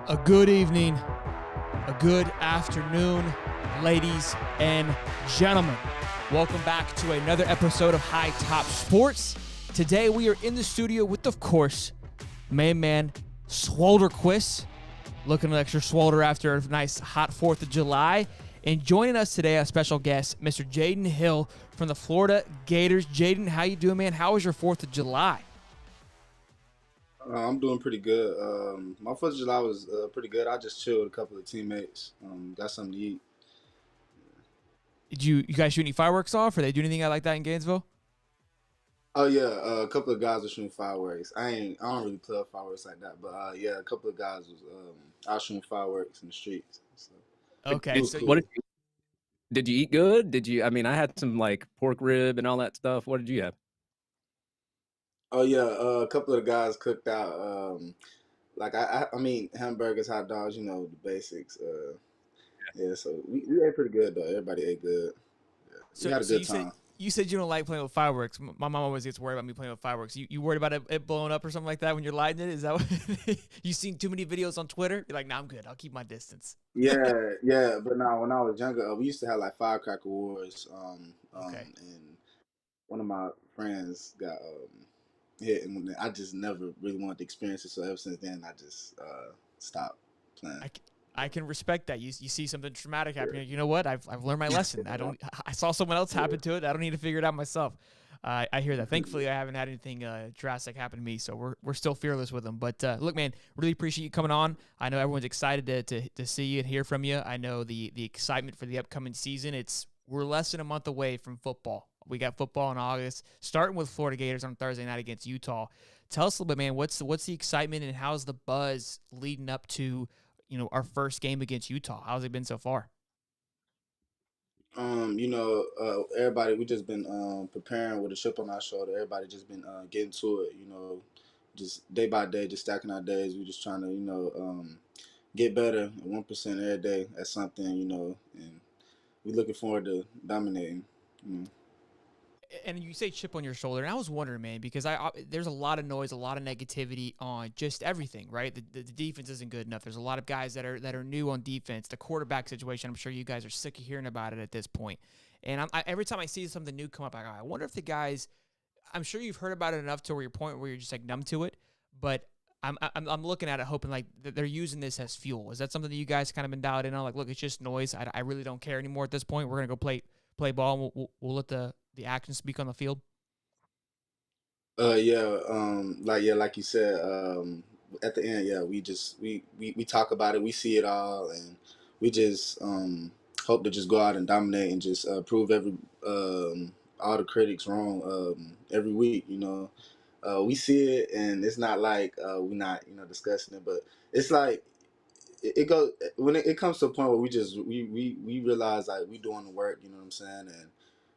A good evening, a good afternoon, ladies and gentlemen. Welcome back to another episode of High Top Sports. Today we are in the studio with, of course, main man Swolderquist, looking extra swolder after a nice hot 4th of July. And joining us today, a special guest, Mr. Jaydon Hill from the Florida Gators. Jaydon, how you doing, man? How was your 4th of July? I'm doing pretty good. My 4th of July was pretty good. I just chilled with a couple of teammates. Got something to eat. Did you guys shoot any fireworks off? Or they do anything like that in Gainesville? Oh yeah, a couple of guys were shooting fireworks. I don't really play with fireworks like that, but yeah, a couple of guys was out shooting fireworks in the streets. So it Okay, was so cool. Did you eat good? I mean, I had some like pork rib and all that stuff. What did you have? Oh yeah, a couple of the guys cooked out. Like I mean hamburgers, hot dogs, the basics. Yeah, so we ate pretty good though. Everybody ate good. Yeah, we So, had a so good you said time. you said you don't like playing with fireworks. My mom always gets worried about me playing with fireworks. You worried about it blowing up or something like that when you're lighting it? Is that what you seen too many videos on Twitter? You're like, nah, I'm good. I'll keep my distance. Yeah, but now when I was younger, we used to have like firecracker wars. Okay. And one of my friends got hit, and I just never really wanted to experience it. So ever since then, I just stopped playing. I, c- I can respect that. You see something traumatic happening. You know what? I've learned my lesson. I saw someone else happen to it. I don't need to figure it out myself. I hear that. Thankfully, I haven't had anything drastic happen to me, so we're still fearless with them. But look, man, really appreciate you coming on. I know everyone's excited to see you and hear from you. I know the excitement for the upcoming season. We're less than a month away from football. We got football in August, starting with Florida Gators on Thursday night against Utah. Tell us a little bit, man. What's the excitement and how's the buzz leading up to our first game against Utah? How's it been so far? Everybody, we just been preparing with a chip on our shoulder. Everybody just been getting to it. Just day by day, just stacking our days. We just trying to get better 1% every day at something. And we looking forward to dominating. You know. And you say chip on your shoulder, and I was wondering, man, because there's a lot of noise, a lot of negativity on just everything, right? The defense isn't good enough. There's a lot of guys that are new on defense. The quarterback situation, I'm sure you guys are sick of hearing about it at this point. And every time I see something new come up, I wonder if the guys. I'm sure you've heard about it enough to where your point where you're just like numb to it, but I'm looking at it hoping like they're using this as fuel. Is that something that you guys kind of been dialed in on? Like, look, it's just noise. I really don't care anymore at this point. We're gonna go play ball. And we'll let the actions speak on the field. Yeah, like you said, at the end, yeah, we talk about it, we see it all, and we just hope to just go out and dominate and just prove all the critics wrong every week. We see it, and it's not like we're not discussing it, but it's like it goes when it comes to a point where we realize like we doing the work. You know what I'm saying? And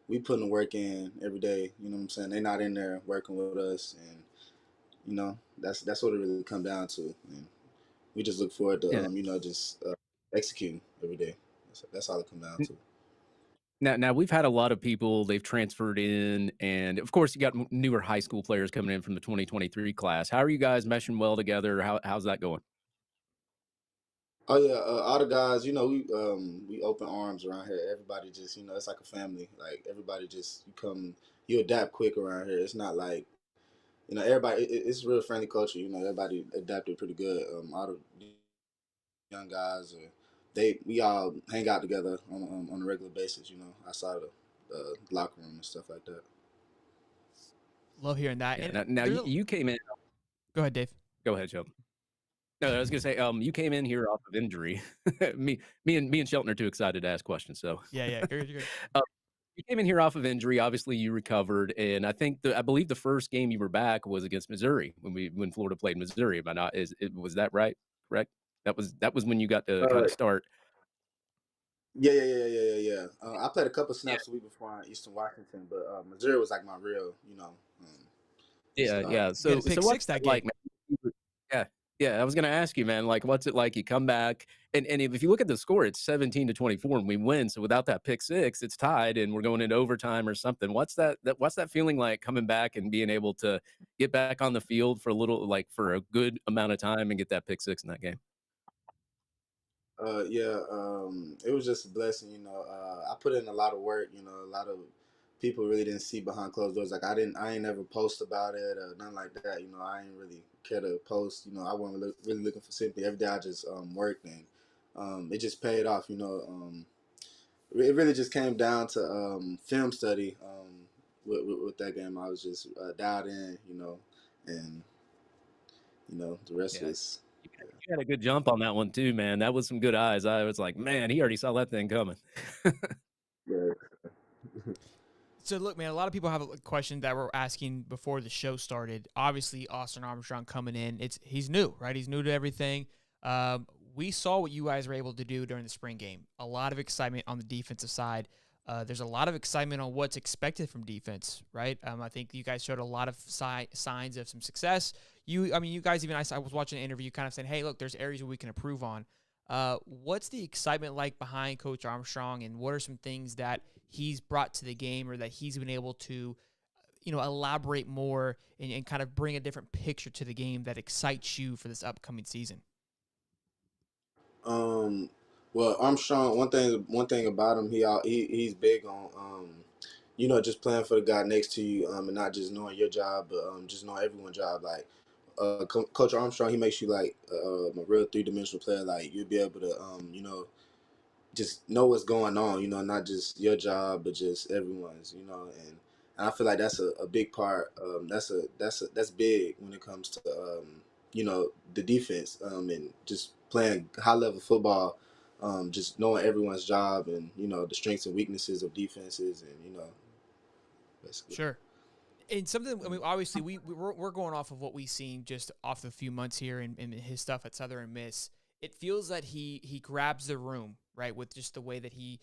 we putting the work in every day. You know what I'm saying? They're not in there working with us, and that's what it really come down to. And we just look forward to Yeah. just executing every day. That's all it come down to. Now we've had a lot of people. They've transferred in, and of course, you got newer high school players coming in from the 2023 class. How are you guys meshing well together? How's that going? Oh yeah, all the guys, we open arms around here. Everybody just, it's like a family. Like everybody just you adapt quick around here. It's not like everybody. It's a real friendly culture. Everybody adapted pretty good. All the young guys, we all hang out together on a regular basis. Outside of the locker room and stuff like that. Love hearing that. Yeah. And Now you came in. go ahead, Dave. Go ahead, Joe. No, I was gonna say, you came in here off of injury. Me and Shelton are too excited to ask questions. So, Yeah, you're good. You're good. um, you came in here off of injury. Obviously, you recovered, and I believe the first game you were back was against Missouri when Florida played Missouri. Am I not? Was that right? Correct. That was when you got to kind Uh, of start. yeah. I played a couple snaps a week before in Eastern Washington, but Missouri was like my real, Yeah, start. yeah. You had a So pick what's six that that game. like, man? Yeah, yeah. I was gonna ask you, man. Like, what's it like? You come back, and if you look at the score, it's 17-24, and we win. So without that pick six, it's tied, and we're going into overtime or something. What's that feeling like coming back and being able to get back on the field for a good amount of time and get that pick six in that game? Yeah, it was just a blessing. I put in a lot of work. A lot of people really didn't see behind closed doors. Like I ain't never post about it or nothing like that. I ain't really care to post. I wasn't really looking for sympathy. Every day I just worked, and it just paid off. It really just came down to film study. With that game, I was just dialed in. And the rest Yeah. was. You had a good jump on that one too, man. That was some good eyes. I was like, man, he already saw that thing coming. Yeah. So look, man, a lot of people have a question that we're asking before the show started. Obviously, Austin Armstrong coming in, he's new, right? He's new to everything. We saw what you guys were able to do during the spring game. A lot of excitement on the defensive side. There's a lot of excitement on what's expected from defense, right? I think you guys showed a lot of signs of some success. You guys even I was watching an interview, kind of saying, "Hey, look, there's areas where we can improve on." What's the excitement like behind Coach Armstrong, and what are some things that he's brought to the game or that he's been able to, elaborate more and kind of bring a different picture to the game that excites you for this upcoming season? Um, well, Armstrong. One thing about him, he's big on just playing for the guy next to you, and not just knowing your job, but just knowing everyone's job. Like, Coach Armstrong, he makes you like a real 3-dimensional player. Like, you'll be able to just know what's going on, not just your job, but just everyone's, and I feel like that's a big part. That's big when it comes to the defense, and just playing high level football, just knowing everyone's job and the strengths and weaknesses of defenses, and basically. Sure. And something, I mean, obviously, we're going off of what we've seen just off the few months here in his stuff at Southern Miss. It feels that he grabs the room, right, with just the way that he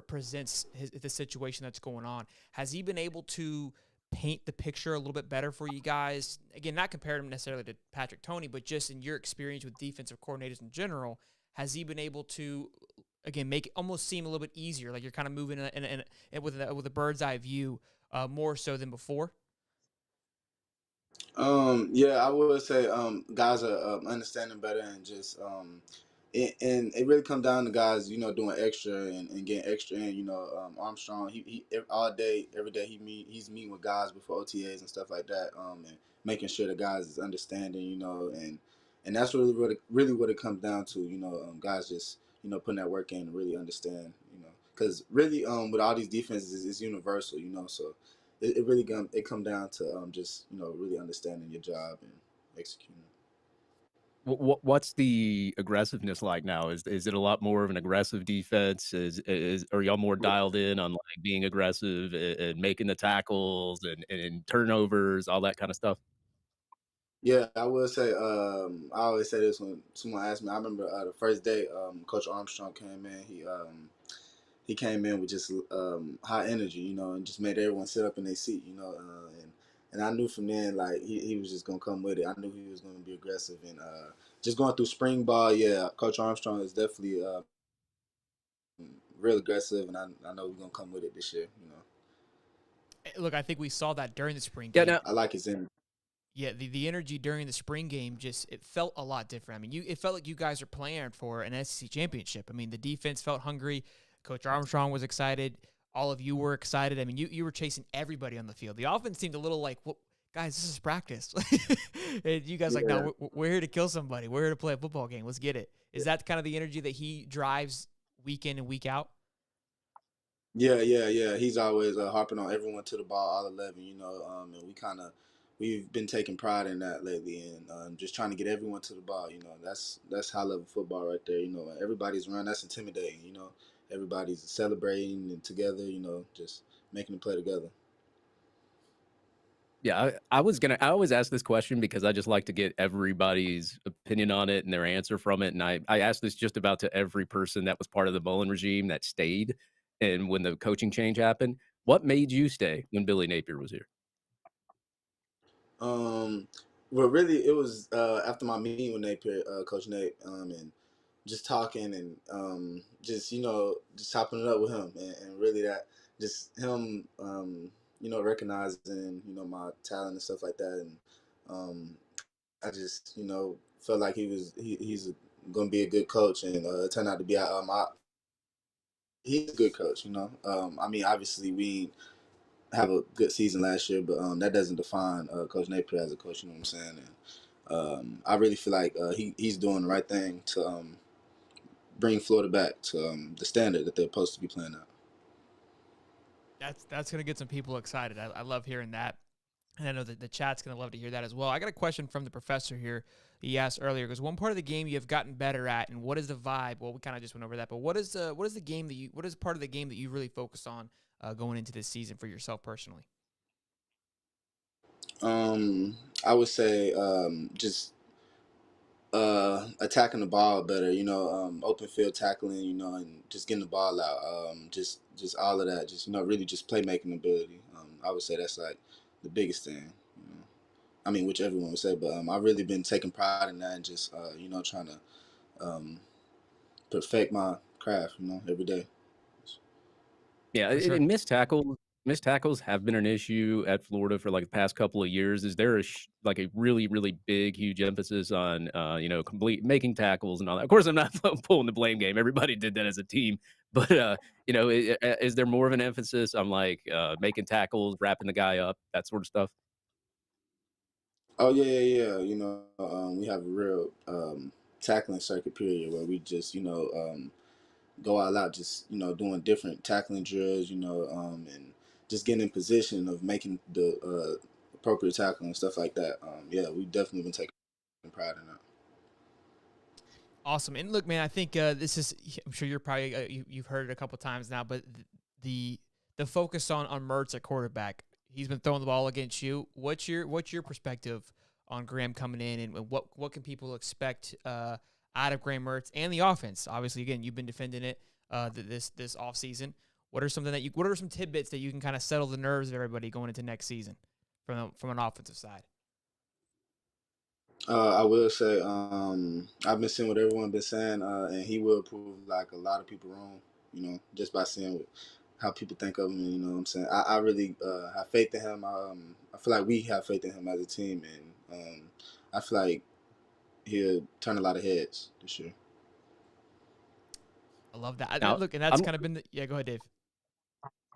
presents the situation that's going on. Has he been able to paint the picture a little bit better for you guys? Again, not comparing him necessarily to Patrick Toney, but just in your experience with defensive coordinators in general, has he been able to, again, make it almost seem a little bit easier, like you're kind of moving with a bird's eye view, more so than before? Yeah, I would say guys are understanding better, and just and it really comes down to guys, doing extra and getting extra in. Armstrong, he all day, every day he's meeting with guys before OTAs and stuff like that, and making sure the guys is understanding, and that's really what it comes down to. Guys just putting that work in and really understand, because really with all these defenses, it's universal, so it really it come down to just really understanding your job and executing. What's the aggressiveness like now? Is it a lot more of an aggressive defense? Is Are y'all more Yeah, dialed in on like being aggressive and making the tackles and turnovers, all that kind of stuff? yeah, I would say I always say this when someone asks me. I remember the first day Coach Armstrong came in. He came in with just high energy, and just made everyone sit up in their seat, and I knew from then like he was just gonna come with it. I knew he was gonna be aggressive, and just going through spring ball. Yeah, Coach Armstrong is definitely real aggressive, and I know we're gonna come with it this year. Look, I think we saw that during the spring Yeah, game. now I like his energy. Yeah, the energy during the spring game just it felt a lot different. I mean, it felt like you guys are playing for an SEC championship. I mean, the defense felt hungry. Coach Armstrong was excited. All of you were excited. I mean, you were chasing everybody on the field. The offense seemed a little like, well, guys, this is practice. And you guys like, Yeah. no, we're here to kill somebody. We're here to play a football game. Let's get it. Is that kind of the energy that he drives week in and week out? Yeah. He's always harping on everyone to the ball, all 11. And we've been taking pride in that lately, and just trying to get everyone to the ball. That's high level football right there. Everybody's run. That's intimidating. Everybody's celebrating and together. Just making them play together. yeah, I always ask this question because I just like to get everybody's opinion on it and their answer from it. And I asked this just about to every person that was part of the Mullen regime that stayed. And when the coaching change happened, what made you stay when Billy Napier was here? Um, well, really, it was after my meeting with Coach Nate, and just talking and just just chopping it up with him, and really that just him, recognizing my talent and stuff like that, and I just felt like he's gonna be a good coach, and it turned out to be he's a good coach. I mean, obviously we have a good season last year, but that doesn't define Coach Napier as a coach. You know what I'm saying? And I really feel like he's doing the right thing to bring Florida back to the standard that they're supposed to be playing at. That's gonna get some people excited. I love hearing that. And I know that the chat's going to love to hear that as well. I got a question from the professor here. He asked earlier, because one part of the game you have gotten better at, and what is the vibe? Well, we kind of just went over that, but what is the game that what is part of the game that you really focus on going into this season for yourself personally? I would say just attacking the ball better, open field tackling, and just getting the ball out. Just all of that, just really just playmaking ability. I would say that's like the biggest thing. I mean, which everyone would say, but I've really been taking pride in that and just trying to um, perfect my craft, every day. Yeah, For sure. and missed tackles have been an issue at Florida for like the past couple of years. Is there like a really really big huge emphasis on complete making tackles and all that? Of course, I'm not pulling the blame game. Everybody did that as a team, but is there more of an emphasis on like making tackles, wrapping the guy up, that sort of stuff? Oh yeah, yeah, yeah. We have a real tackling circuit period where we just go all out, just doing different tackling drills, and just getting in position of making the appropriate tackle and stuff like that. Yeah, we definitely been taking pride in that. Awesome. And look, man, I think this is. I'm sure you're probably you've heard it a couple times now, but the the focus on Mertz at quarterback. He's been throwing the ball against you. What's your perspective on Graham coming in, and what can people expect out of Graham Mertz and the offense? Obviously, again, you've been defending it this offseason. What are some tidbits that you can kind of settle the nerves of everybody going into next season from an offensive side? I will say I've been seeing what everyone been saying, and he will prove like a lot of people wrong. Just by seeing how people think of him. You know what I'm saying? I really have faith in him. I feel like we have faith in him as a team, and I feel like he'll turn a lot of heads this year. I love that. Now, Look, and that's I'm kind of been the, yeah. Go ahead, Dave.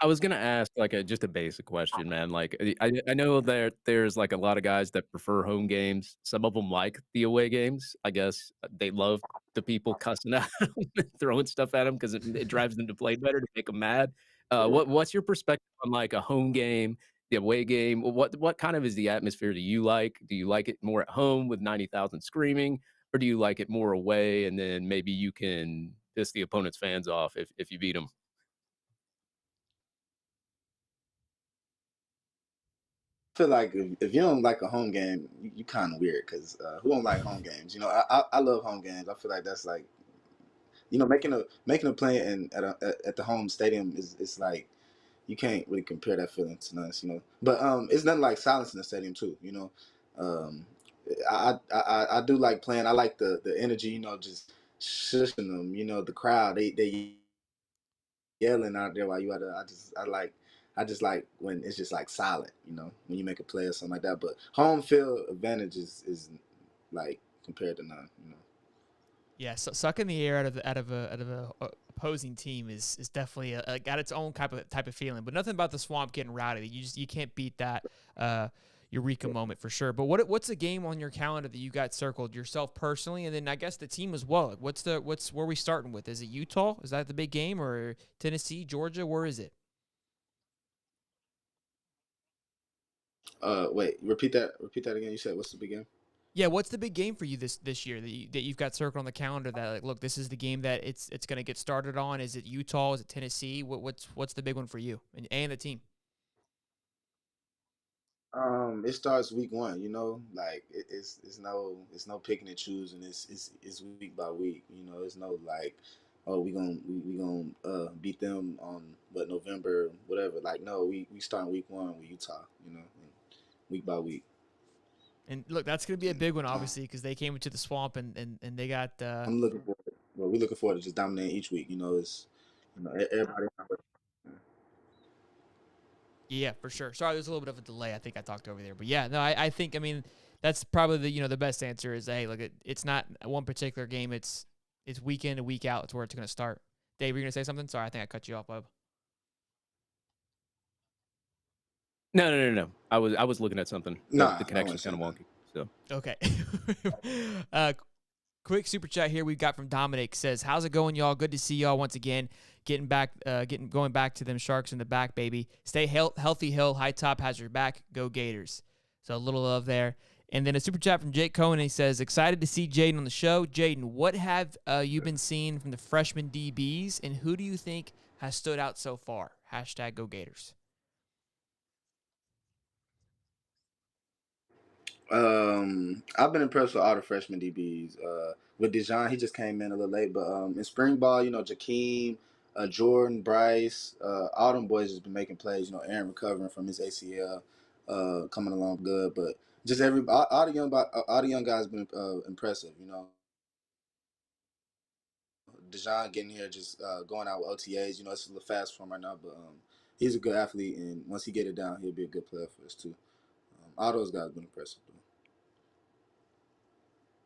I was gonna ask like just a basic question, man. Like I know that there's like a lot of guys that prefer home games. Some of them like the away games. I guess they love the people cussing at them and throwing stuff at them because it drives them to play better to make them mad. What's your perspective on like a home game, the away game? What kind of is the atmosphere do you like? Do you like it more at home with 90,000 screaming, or do you like it more away and then maybe you can piss the opponent's fans off if you beat them? I feel like if you don't like a home game, you kind of weird because who don't like home games? I love home games. I feel like that's like making a play in at the home stadium is it's like you can't really compare that feeling to nothing. But it's nothing like silence in the stadium too. Um, I do like playing. I like the energy. Just shushing them. The crowd they yelling out there while you out there. I just like when it's just like silent. When you make a play or something like that. But home field advantage is like compared to none. Yeah, sucking the air out of a opposing team is definitely got its own type of feeling. But nothing about the swamp getting rowdy. You can't beat that eureka moment for sure. But what's a game on your calendar that you got circled yourself personally, and then I guess the team as well? Like, what's where we starting with? Is it Utah? Is that the big game, or Tennessee, Georgia? Where is it? Wait, repeat that. Repeat that again. You said what's the big game? Yeah, what's the big game for you this year that you've got circled on the calendar that like look, this is the game that it's going to get started on? Is it Utah? Is it Tennessee? What's the big one for you and the team? It starts week one. Like it's no picking and choosing. It's week by week. It's no like, oh we gonna beat them on what November whatever. Like no, we start week one with Utah. And week by week. And look, that's going to be a And big one obviously because they came into the swamp and they got I'm looking forward. Well, we looking forward to just dominating each week. It's everybody. Yeah, for sure. Sorry, there's a little bit of a delay. I think I talked over there, but yeah, no, I think, I mean, that's probably the best answer is, hey, look, it's not one particular game. It's week in and week out. It's where it's going to start. Dave, you're going to say something? Sorry, I think I cut you off, bub. No, no, no, no. I was looking at something. The Nah, I connection's wasn't kind of saying nothing. wonky. So Okay. Quick super chat here we got from Dominic. Says, how's it going, y'all? Good to see y'all once again. Going back to them Sharks in the back, baby. Stay healthy, Hill. High Top has your back. Go Gators. So a little love there. And then a super chat from Jake Cohen. He says, excited to see Jaydon on the show. Jaydon, what have you been seeing from the freshman DBs, and who do you think has stood out so far? Hashtag Go Gators. I've been impressed with all the freshman DBs. With Dijon, he just came in a little late, but in spring ball, Jakeem, Jordan, Bryce, all them boys has been making plays. Aaron recovering from his ACL, coming along good, but just all the young guys been impressive. Dijon getting here, just going out with OTAs. It's a little fast for him right now, but he's a good athlete, and once he get it down, he'll be a good player for us too. All those guys been impressive.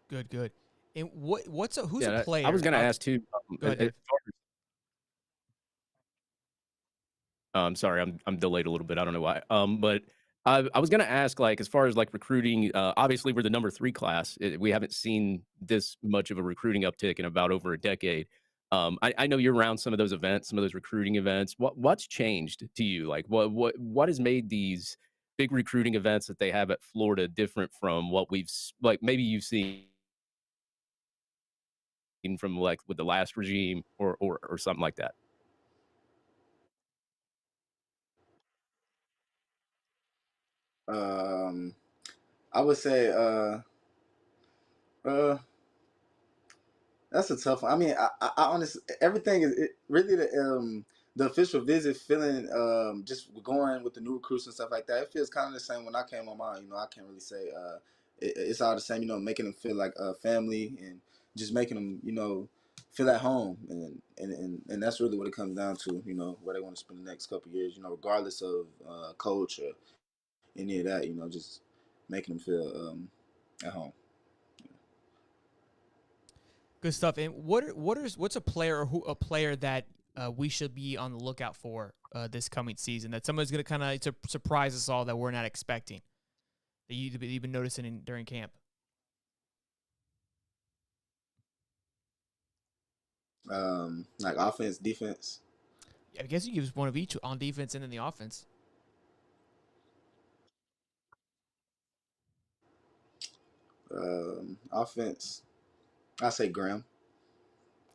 Good, good. And who's a yeah, player? I was gonna ask too. Go ahead, Dave. I'm sorry, I'm delayed a little bit. I don't know why. But I was gonna ask, like, as far as like recruiting. Obviously, we're the number 3 class. We haven't seen this much of a recruiting uptick in about over a decade. I know you're around some of those events, some of those recruiting events. What's changed to you? Like, what has made these big recruiting events that they have at Florida different from what like maybe you've seen from like with the last regime or something like that? Um, I would say uh that's a tough one. I mean, I honestly, everything is really the official visit feeling, just going with the new recruits and stuff like that. It feels kind of the same when I came on mine. I can't really say it's all the same. Making them feel like a family and just making them feel at home, and that's really what it comes down to. Where they want to spend the next couple of years. Regardless of coach or any of that. Just making them feel at home. Good stuff. And what's a player that we should be on the lookout for this coming season, that somebody's going to kind of surprise us all that we're not expecting, that you've been noticing during camp? Like offense, defense. I guess you give us one of each on defense and in the offense. Offense, I say Graham.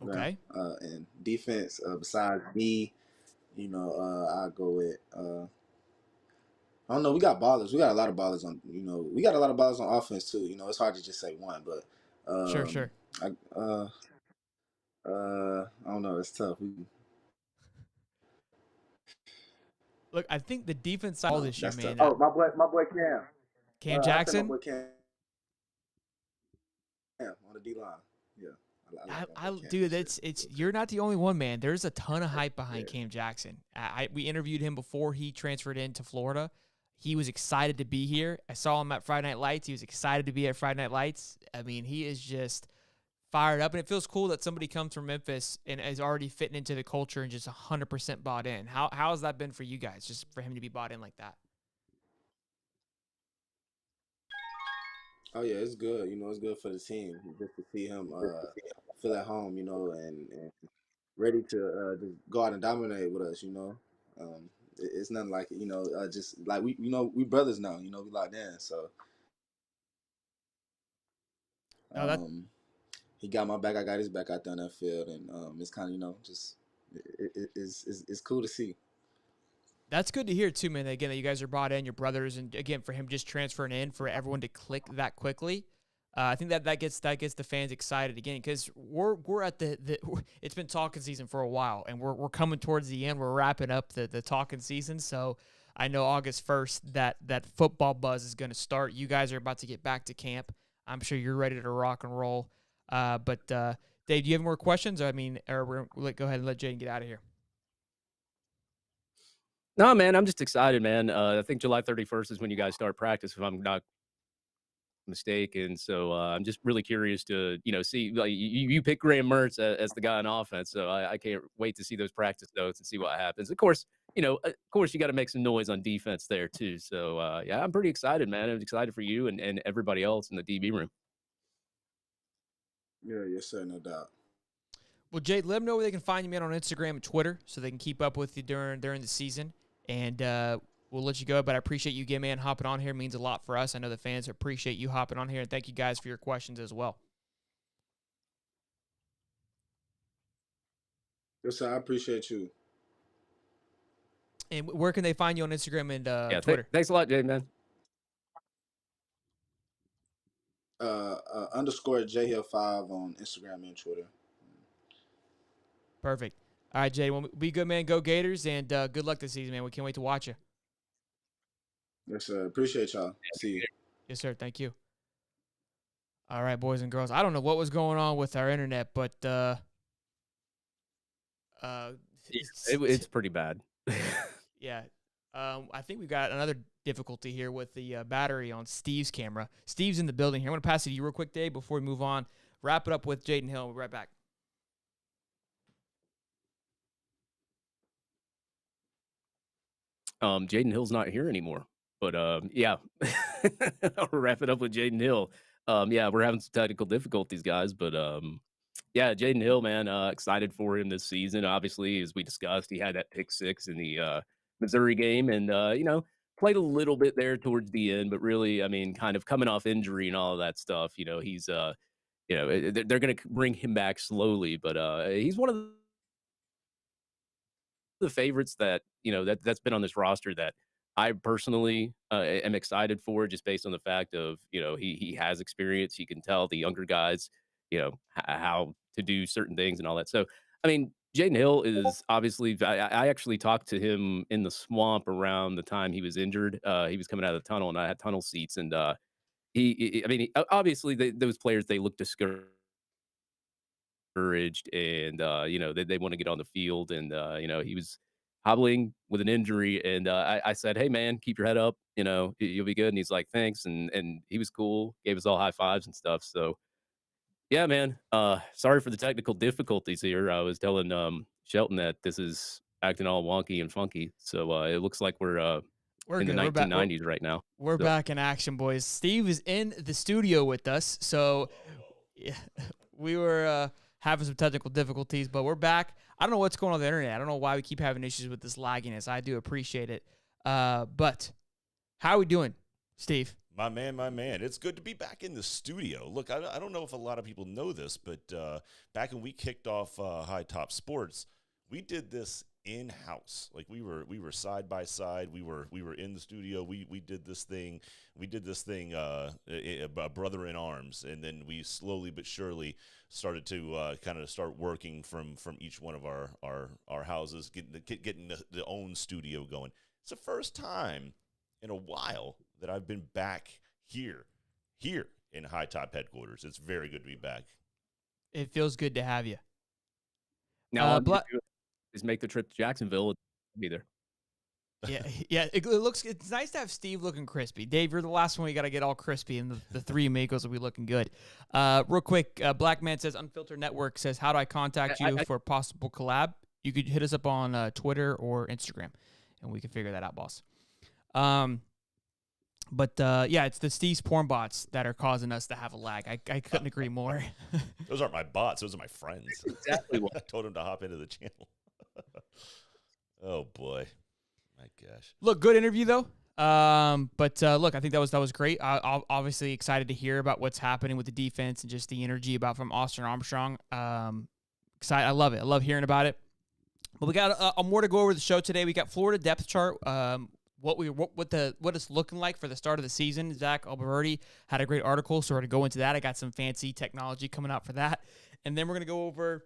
Graham. Okay. And defense, besides me, I go with. I don't know. We got ballers. We got a lot of ballers on. We got a lot of ballers on offense too. It's hard to just say one, but Sure, sure. I I don't know. It's tough. Look, I think the defense side all this year, That's tough. man. Oh, my boy Cam. Cam I say my Jackson. boy Cam on the D line. Yeah, I like my boy Cam. Dude, it's you're not the only one, man. There's a ton of hype behind Yeah. Cam Jackson. We interviewed him before he transferred into Florida. He was excited to be here. I saw him at Friday Night Lights. He was excited to be at Friday Night Lights. I mean, he is just fired up, and it feels cool that somebody comes from Memphis and is already fitting into the culture and just 100% bought in. How has that been for you guys, just for him to be bought in like that? Oh yeah, it's good. It's good for the team just to see him feel at home. And ready to just go out and dominate with us. It's nothing like it. Just like we brothers now. We locked in. So No, that um, he got my back. I got his back out there on that field, and it's kind of just it's cool to see. That's good to hear too, man. Again, that you guys are brought in, your brothers, and again for him just transferring in, for everyone to click that quickly. I think that gets the fans excited again, because we're at the it's been talking season for a while, and we're coming towards the end. We're wrapping up the talking season, so I know August 1st that football buzz is going to start. You guys are about to get back to camp. I'm sure you're ready to rock and roll. But Dave, do you have more questions? I mean, or go ahead and let Jaden get out of here. No, man, I'm just excited, man. I think July 31st is when you guys start practice, if I'm not mistaken. So I'm just really curious to, see like you pick Graham Mertz as the guy on offense. So I can't wait to see those practice notes and see what happens. Of course, you got to make some noise on defense there too. So yeah, I'm pretty excited, man. I'm excited for you and everybody else in the DB room. Yeah, yes, sir, no doubt. Well, Jade, let them know where they can find you, man, on Instagram and Twitter, so they can keep up with you during the season. And we'll let you go, but I appreciate you, man, hopping on here. It means a lot for us. I know the fans appreciate you hopping on here, and thank you guys for your questions as well. Yes, sir, I appreciate you. And where can they find you on Instagram and Yeah, Twitter? thanks a lot, Jay, man. Underscore Jhill 5 on Instagram and Twitter. Perfect. All right, Jay. Well, be good, man. Go Gators, and good luck this season, man. We can't wait to watch you. Yes, sir. Appreciate y'all. See you. Yes, sir. Thank you. All right, boys and girls. I don't know what was going on with our internet, but It's pretty bad. yeah. I think we got another difficulty here with the battery on Steve's camera. Steve's in the building here. I'm going to pass it to you real quick, Dave, before we move on. Wrap it up with Jaydon Hill. We'll be right back. Jaydon Hill's not here anymore. But yeah, I'll wrap it up with Jaydon Hill. Yeah, we're having some technical difficulties, guys. But yeah, Jaydon Hill, man, excited for him this season. Obviously, as we discussed, he had that pick six in the Missouri game, and played a little bit there towards the end. But really, I mean, kind of coming off injury and all of that stuff. He's they're going to bring him back slowly, but he's one of the favorites that's been on this roster that I personally am excited for, just based on the fact of he has experience. He can tell the younger guys how to do certain things and all that. So I mean, Jaydon Hill is obviously. I actually talked to him in the swamp around the time he was injured. He was coming out of the tunnel, and I had tunnel seats, and obviously those players, they look discouraged, and they want to get on the field, and he was hobbling with an injury, and I said, hey man, keep your head up, you'll be good. And he's like, thanks. And he was cool, gave us all high fives and stuff. So yeah, man, sorry for the technical difficulties here. I was telling Shelton that this is acting all wonky and funky, so it looks like we're in good. the 1990s right now. We're So back in action, boys. Steve is in the studio with us, so yeah, we were having some technical difficulties, but we're back. I don't know what's going on with the internet. I don't know why we keep having issues with this lagginess. I do appreciate it. But how are we doing, Steve? My man. It's good to be back in the studio. Look, I don't know if a lot of people know this, but back when we kicked off High Top Sports, we did this in-house. Like we were side by side. We were in the studio. We did this thing. A brother in arms, and then we slowly but surely started to start working from each one of our houses, getting the own studio going. It's the first time in a while that I've been back here in High Top headquarters. It's very good to be back. It feels good to have you. now all I'm gonna do is make the trip to Jacksonville and be there. Yeah. It's nice to have Steve looking crispy. Dave, you're the last one. You got to get all crispy, and the three amigos will be looking good. Real quick, Black Man says, Unfiltered Network says, how do I contact you for a possible collab? You could hit us up on Twitter or Instagram, and we can figure that out, boss. But yeah, it's the Steve's porn bots that are causing us to have a lag. I couldn't agree more. Those aren't my bots. Those are my friends. Exactly what I told them to hop into the channel. Oh boy, my gosh. Look, good interview though. But look, I think that was great. I'm obviously excited to hear about what's happening with the defense and just the energy from Austin Armstrong. Excited. I love it. I love hearing about it. But we got more to go over the show today. We got Florida depth chart. What it's looking like for the start of the season. Zach Alberti had a great article, so we're going to go into that. I got some fancy technology coming out for that. And then we're going to go over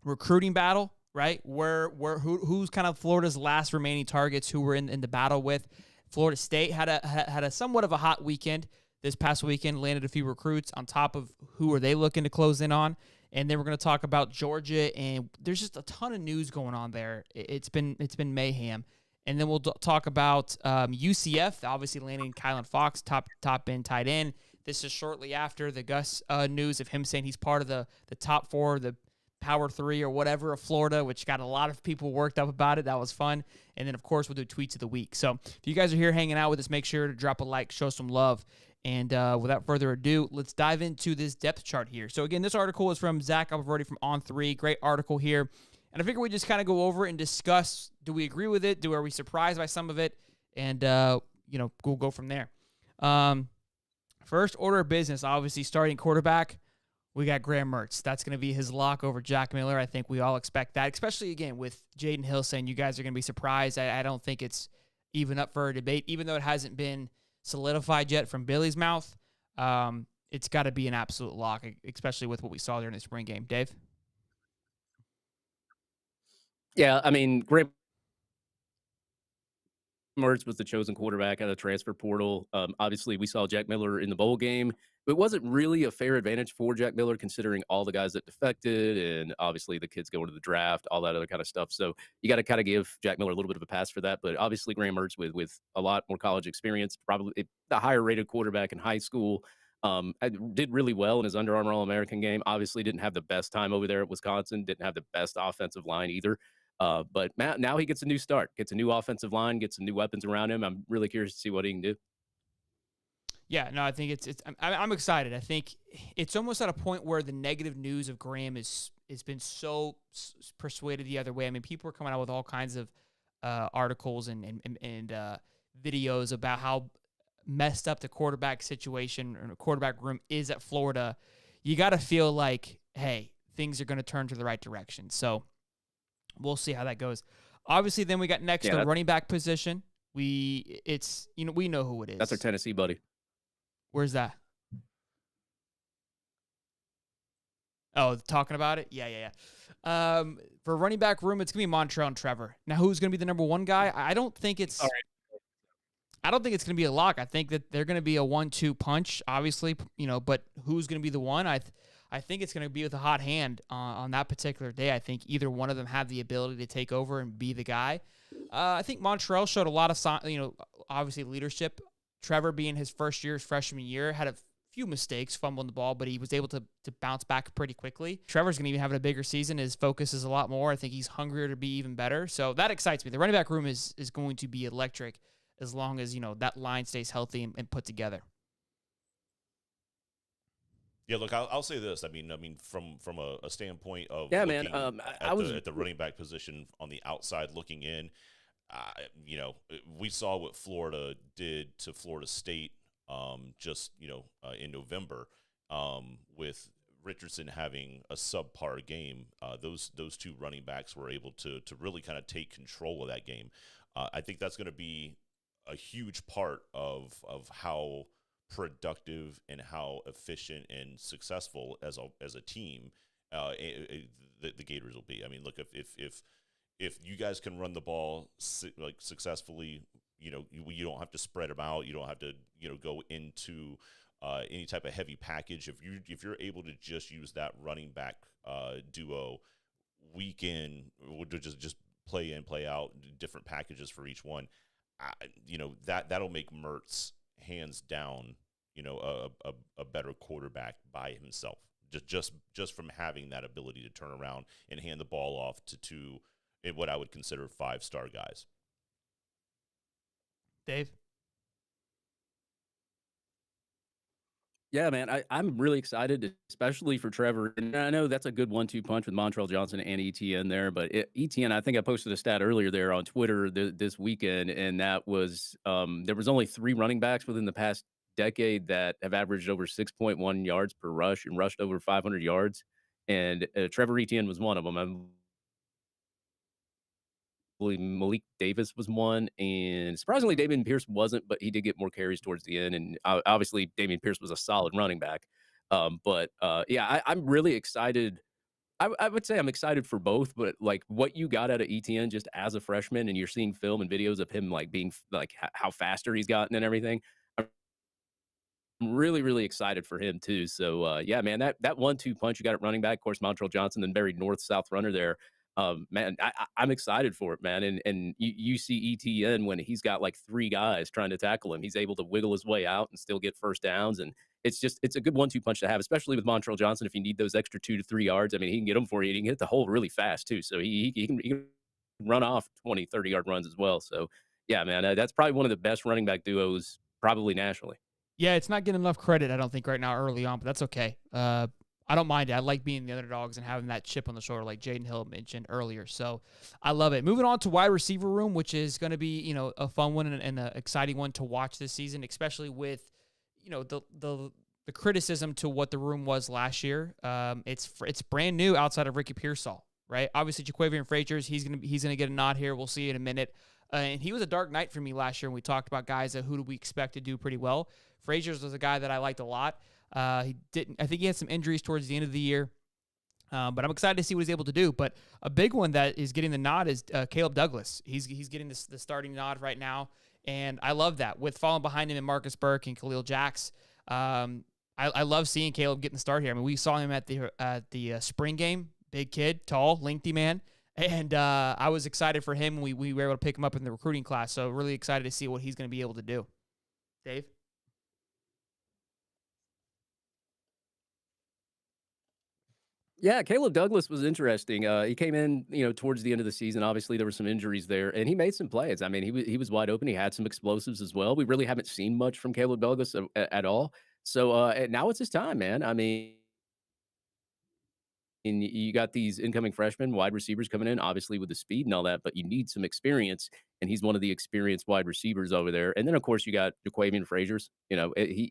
recruiting battle, right? Who's kind of Florida's last remaining targets who we're in the battle with. Florida State had a somewhat of a hot weekend this past weekend, landed a few recruits on top of who are they looking to close in on. And then we're going to talk about Georgia, and there's just a ton of news going on there. It's been mayhem. And then we'll talk about UCF, obviously landing Kylan Fox, top end tight end. This is shortly after the Gus news of him saying he's part of the top 4, the Power 3 or whatever of Florida, which got a lot of people worked up about it. That was fun. And then, of course, we'll do tweets of the week. So if you guys are here hanging out with us, make sure to drop a like, show some love. And without further ado, let's dive into this depth chart here. So, again, this article is from Zach Alberti from On3. Great article here. And I figure we just kind of go over it and discuss, do we agree with it? Are we surprised by some of it? And, we'll go from there. First order of business, obviously, starting quarterback, we got Graham Mertz. That's going to be his lock over Jack Miller. I think we all expect that, especially, again, with Jaydon Hill saying you guys are going to be surprised. I don't think it's even up for a debate, even though it hasn't been solidified yet from Billy's mouth. It's got to be an absolute lock, especially with what we saw during the spring game. Dave? Yeah, I mean, Graham Mertz was the chosen quarterback out of the transfer portal. Obviously, we saw Jack Miller in the bowl game. It wasn't really a fair advantage for Jack Miller considering all the guys that defected and obviously the kids going to the draft, all that other kind of stuff. So you got to kind of give Jack Miller a little bit of a pass for that. But obviously, Graham Mertz with a lot more college experience, probably the higher rated quarterback in high school. Did really well in his Under Armour All-American game. Obviously, didn't have the best time over there at Wisconsin. Didn't have the best offensive line either. But now he gets a new start, gets a new offensive line, gets some new weapons around him. I'm really curious to see what he can do. Yeah, no, I think I'm excited. I think it's almost at a point where the negative news of Graham has been so persuaded the other way. I mean, people are coming out with all kinds of articles and videos about how messed up the quarterback situation or quarterback room is at Florida. You got to feel like, hey, things are going to turn to the right direction. So we'll see how that goes. Obviously, then we got next the running back position. We know who it is. That's our Tennessee buddy. Where's that? Oh, talking about it? Yeah. For running back room, it's going to be Montrell and Trevor. Now, who's going to be the number 1 guy? I don't think it's going to be a lock. I think that they're going to be a 1-2 punch, obviously, but who's going to be the one? I think it's going to be with a hot hand on that particular day. I think either one of them have the ability to take over and be the guy. I think Montrell showed a lot of, obviously leadership. Trevor, being his freshman year, had a few mistakes, fumbling the ball, but he was able to bounce back pretty quickly. Trevor's going to even have a bigger season. His focus is a lot more. I think he's hungrier to be even better. So that excites me. The running back room is going to be electric as long as, that line stays healthy and put together. Yeah, look, I'll say this. I mean, from a standpoint of at the running back position on the outside looking in, we saw what Florida did to Florida State in November with Richardson having a subpar game. Those 2 running backs were able to really kind of take control of that game. I think that's going to be a huge part of how productive and how efficient and successful as a team the Gators will be. I mean, look, if you guys can run the ball successfully, you don't have to spread them out. You don't have to go into any type of heavy package. If you're able to just use that running back duo week in, or to just play in, play out, different packages for each one, that'll make Mertz hands down a better quarterback by himself. Just from having that ability to turn around and hand the ball off to 2 what I would consider 5-star guys. Dave? Yeah, man, I'm really excited, especially for Trevor. And I know that's a good 1-2 punch with Montrell Johnson and ETN there, but ETN, I think I posted a stat earlier there on Twitter this weekend, and that was there was only 3 running backs within the past decade that have averaged over 6.1 yards per rush and rushed over 500 yards, and Trevor Etienne was one of them. I believe Malik Davis was one, and surprisingly, Dameon Pierce wasn't, but he did get more carries towards the end. And obviously, Dameon Pierce was a solid running back. I'm really excited. I would say I'm excited for both, but like what you got out of ETN just as a freshman, and you're seeing film and videos of him like being like how faster he's gotten and everything. I'm really, really excited for him too. So yeah, man, that 1-2 punch you got at running back, of course, Montrell Johnson, then buried north-south runner there. Man, I'm excited for it, man. And you see ETN when he's got like 3 guys trying to tackle him, he's able to wiggle his way out and still get first downs. And it's a good 1-2 punch to have, especially with Montrell Johnson. If you need those extra 2 to 3 yards, I mean, he can get them for you. He can hit the hole really fast too. So he can run off 20, 30-yard runs as well. So yeah, man, that's probably one of the best running back duos probably nationally. Yeah, it's not getting enough credit, I don't think, right now early on, but that's okay. I don't mind it. I like being the underdogs and having that chip on the shoulder, like Jaydon Hill mentioned earlier. So I love it. Moving on to wide receiver room, which is going to be, a fun one and an exciting one to watch this season, especially with, the criticism to what the room was last year. It's brand new outside of Ricky Pearsall, right? Obviously, Jaquavion Fraziers, he's gonna get a nod here. We'll see in a minute. And he was a dark night for me last year when we talked about guys who do we expect to do pretty well. Fraziers was a guy that I liked a lot. I think he had some injuries towards the end of the year, but I'm excited to see what he's able to do. But a big one that is getting the nod is Caleb Douglas. He's getting the starting nod right now, and I love that. With falling behind him in Marcus Burke and Khalil Jacks, I love seeing Caleb getting the start here. I mean, we saw him at the spring game. Big kid, tall, lengthy man. And I was excited for him. We were able to pick him up in the recruiting class, so really excited to see what he's going to be able to do. Dave? Yeah, Caleb Douglas was interesting. He came in, towards the end of the season. Obviously, there were some injuries there, and he made some plays. I mean, he was wide open. He had some explosives as well. We really haven't seen much from Caleb Douglas at all. So and now it's his time, man. I mean, and you got these incoming freshmen, wide receivers coming in, obviously with the speed and all that, but you need some experience, and he's one of the experienced wide receivers over there. And then, of course, you got Jaquavion Fraziers.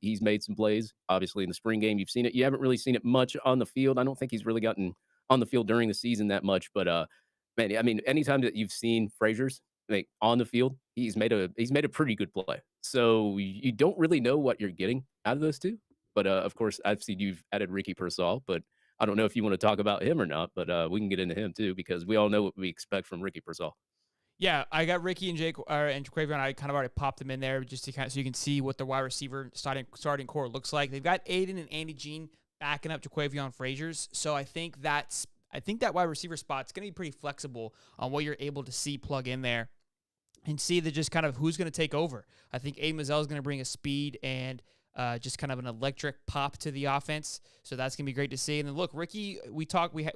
He's made some plays, obviously, in the spring game. You've seen it. You haven't really seen it much on the field. I don't think he's really gotten on the field during the season that much. But, man, I mean, anytime that you've seen Fraziers like on the field, he's made a pretty good play. So you don't really know what you're getting out of those two. But, of course, I've seen you've added Ricky Pearsall, but I don't know if you want to talk about him or not, but we can get into him too because we all know what we expect from Ricky Pearsall. Yeah, I got Ricky and Jaquavion. I kind of already popped them in there just to so you can see what the wide receiver starting core looks like. They've got Aiden and Andy Jean backing up Jaquavion Fraziers, so I think that wide receiver spot's going to be pretty flexible on what you're able to see plug in there and see the just kind of who's going to take over. I think Aiden Mazzell is going to bring a speed and just kind of an electric pop to the offense. So that's going to be great to see. And then look, Ricky, we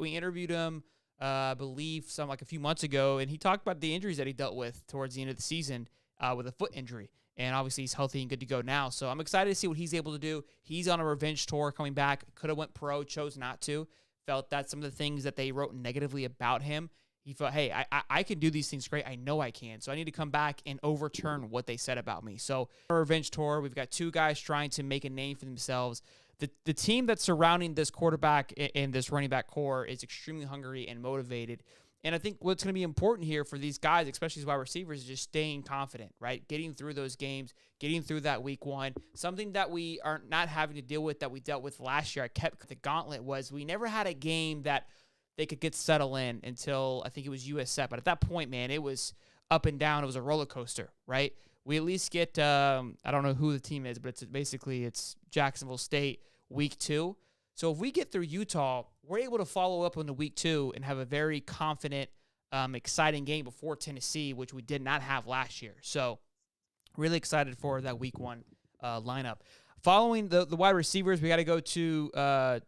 interviewed him, I believe a few months ago, and he talked about the injuries that he dealt with towards the end of the season with a foot injury. And obviously he's healthy and good to go now. So I'm excited to see what he's able to do. He's on a revenge tour coming back. Could have went pro, chose not to. Felt that some of the things that they wrote negatively about him, he felt, hey, I can do these things great. I know I can. So I need to come back and overturn what they said about me. So a revenge tour. We've got 2 guys trying to make a name for themselves. The team that's surrounding this quarterback and this running back core is extremely hungry and motivated. And I think what's going to be important here for these guys, especially these wide receivers, is just staying confident, right? Getting through those games, getting through that week 1. Something that we are not having to deal with that we dealt with last year. I kept the gauntlet was we never had a game that they could get settled in until I think it was USF. But at that point, man, it was up and down. It was a roller coaster, right? We at least get, I don't know who the team is, but it's Jacksonville State week 2. So if we get through Utah, we're able to follow up on the week 2 and have a very confident, exciting game before Tennessee, which we did not have last year. So really excited for that week 1 lineup. Following the wide receivers, we got to go to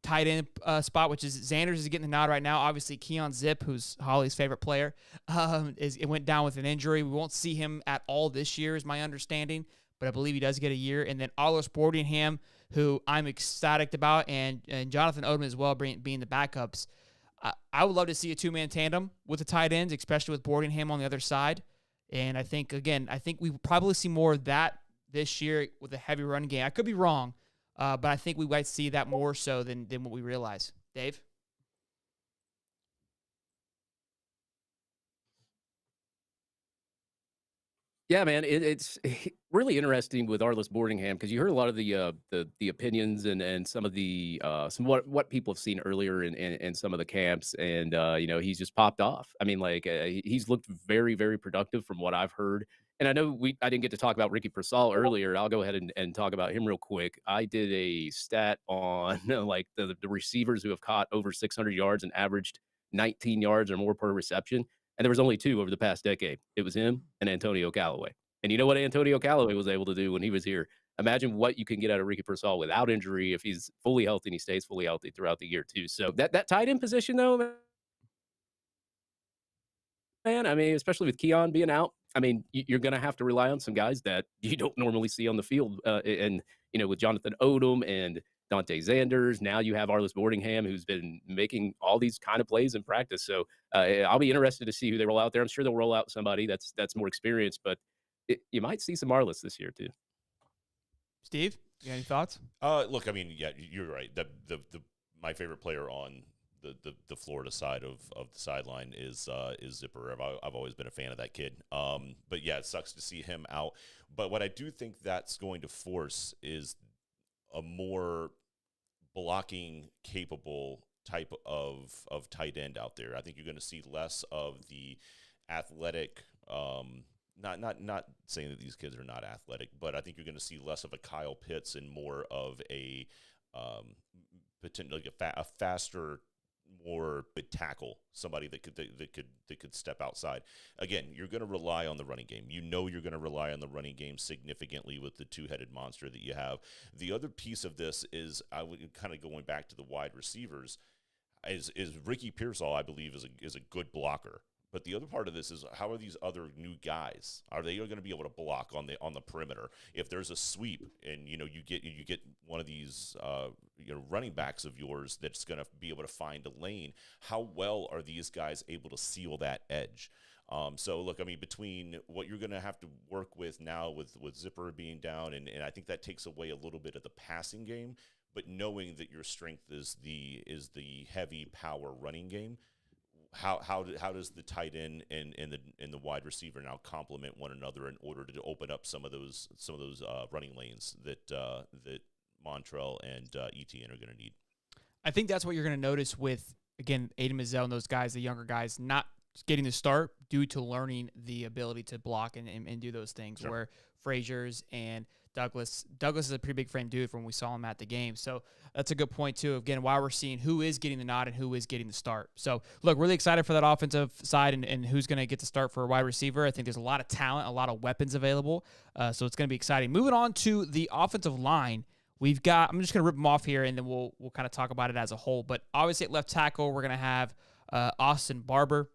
tight end spot, which is Xanders is getting the nod right now. Obviously, Keon Zip, who's Holly's favorite player, it went down with an injury. We won't see him at all this year, is my understanding, but I believe he does get a year. And then Arlos Boardingham, who I'm ecstatic about, and Jonathan Odom as well, being the backups. I would love to see a 2-man tandem with the tight ends, especially with Boardingham on the other side. And I think we will probably see more of that this year with a heavy run game. I could be wrong, but I think we might see that more so than what we realize. Dave? Yeah, man, it's really interesting with Arliss Boardingham because you heard a lot of the opinions and some of the some what people have seen earlier in some of the camps, and he's just popped off. I mean, like he's looked very, very productive from what I've heard. And I know I didn't get to talk about Ricky Pearsall earlier. I'll go ahead and talk about him real quick. I did a stat on like the receivers who have caught over 600 yards and averaged 19 yards or more per reception. And there was only 2 over the past decade. It was him and Antonio Callaway. And you know what Antonio Callaway was able to do when he was here? Imagine what you can get out of Ricky Pearsall without injury if he's fully healthy and he stays fully healthy throughout the year too. So that tight end position though, man, I mean, especially with Keon being out, I mean, you're going to have to rely on some guys that you don't normally see on the field. And, with Jonathan Odom and Dante Zanders, now you have Arliss Boardingham, who's been making all these kind of plays in practice. So I'll be interested to see who they roll out there. I'm sure they'll roll out somebody that's more experienced, but you might see some Arliss this year too. Steve, you got any thoughts? Look, I mean, yeah, you're right. My favorite player on the Florida side of the sideline is Zipper. I've always been a fan of that kid. But yeah, it sucks to see him out. But what I do think that's going to force is a more blocking capable type of tight end out there. I think you're going to see less of the athletic. Not saying that these kids are not athletic, but I think you're going to see less of a Kyle Pitts and more of a potentially a faster, more big tackle, somebody that could step outside. Again, you're going to rely on the running game. You're going to rely on the running game significantly with the two-headed monster that you have. The other piece of this is, I would kind of going back to the wide receivers, is Ricky Pearsall, I believe, is a good blocker. But the other part of this is, how are these other new guys? Are they going to be able to block on the perimeter? If there's a sweep and you get one of these running backs of yours that's going to be able to find a lane, how well are these guys able to seal that edge? So look, I mean, between what you're going to have to work with now with Zipper being down, and I think that takes away a little bit of the passing game, but knowing that your strength is the heavy power running game. How does the tight end and the wide receiver now complement one another in order to open up some of those running lanes that Montrell and Etienne are going to need? I think that's what you're going to notice with, again, Aiden Mazzell and those guys, the younger guys, not getting the start due to learning the ability to block and do those things. Sure. Where Frazier's and Douglas is a pretty big frame dude from when we saw him at the game. So that's a good point too. Again, why we're seeing who is getting the nod and who is getting the start. So look, really excited for that offensive side and who's going to get the start for a wide receiver. I think there's a lot of talent, a lot of weapons available. So it's going to be exciting. Moving on to the offensive line. We've got, I'm just going to rip them off here and then we'll kind of talk about it as a whole. But obviously at left tackle, we're going to have Austin Barber.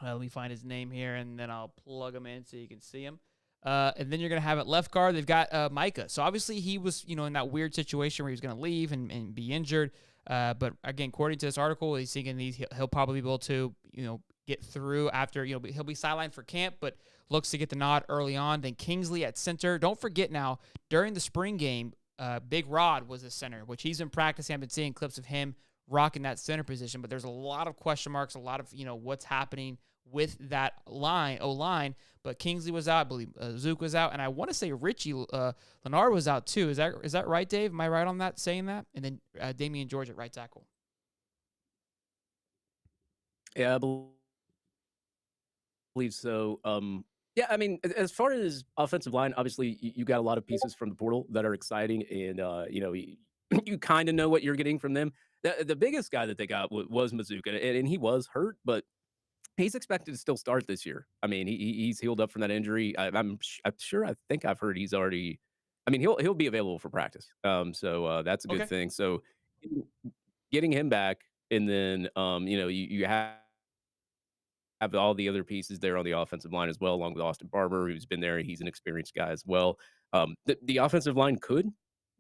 Let me find his name here, and then I'll plug him in so you can see him. And then you're going to have at left guard, they've got Micah. So obviously he was, in that weird situation where he was going to leave and be injured. But again, according to this article, he's thinking he'll probably be able to, get through after, he'll be sidelined for camp, but looks to get the nod early on. Then Kingsley at center. Don't forget now, during the spring game, Big Rod was the center, which he's been practicing. I've been seeing clips of him rocking that center position, but there's a lot of question marks, a lot of, what's happening with that O-line, but Kingsley was out, I believe Zook was out, and I want to say Richie Leonard was out too. Is that right, Dave? Am I right on that, saying that? And then Damian George at right tackle. Yeah, I believe so. Yeah, I mean, as far as offensive line, obviously you got a lot of pieces from the portal that are exciting, and you kind of know what you're getting from them. The biggest guy that they got was Mazuka, and he was hurt, but he's expected to still start this year. I mean, he's healed up from that injury. I'm sure. I think I've heard he's already. I mean, he'll be available for practice. So that's a good thing. So getting him back, and then you have all the other pieces there on the offensive line as well, along with Austin Barber, who's been there. He's an experienced guy as well. The offensive line could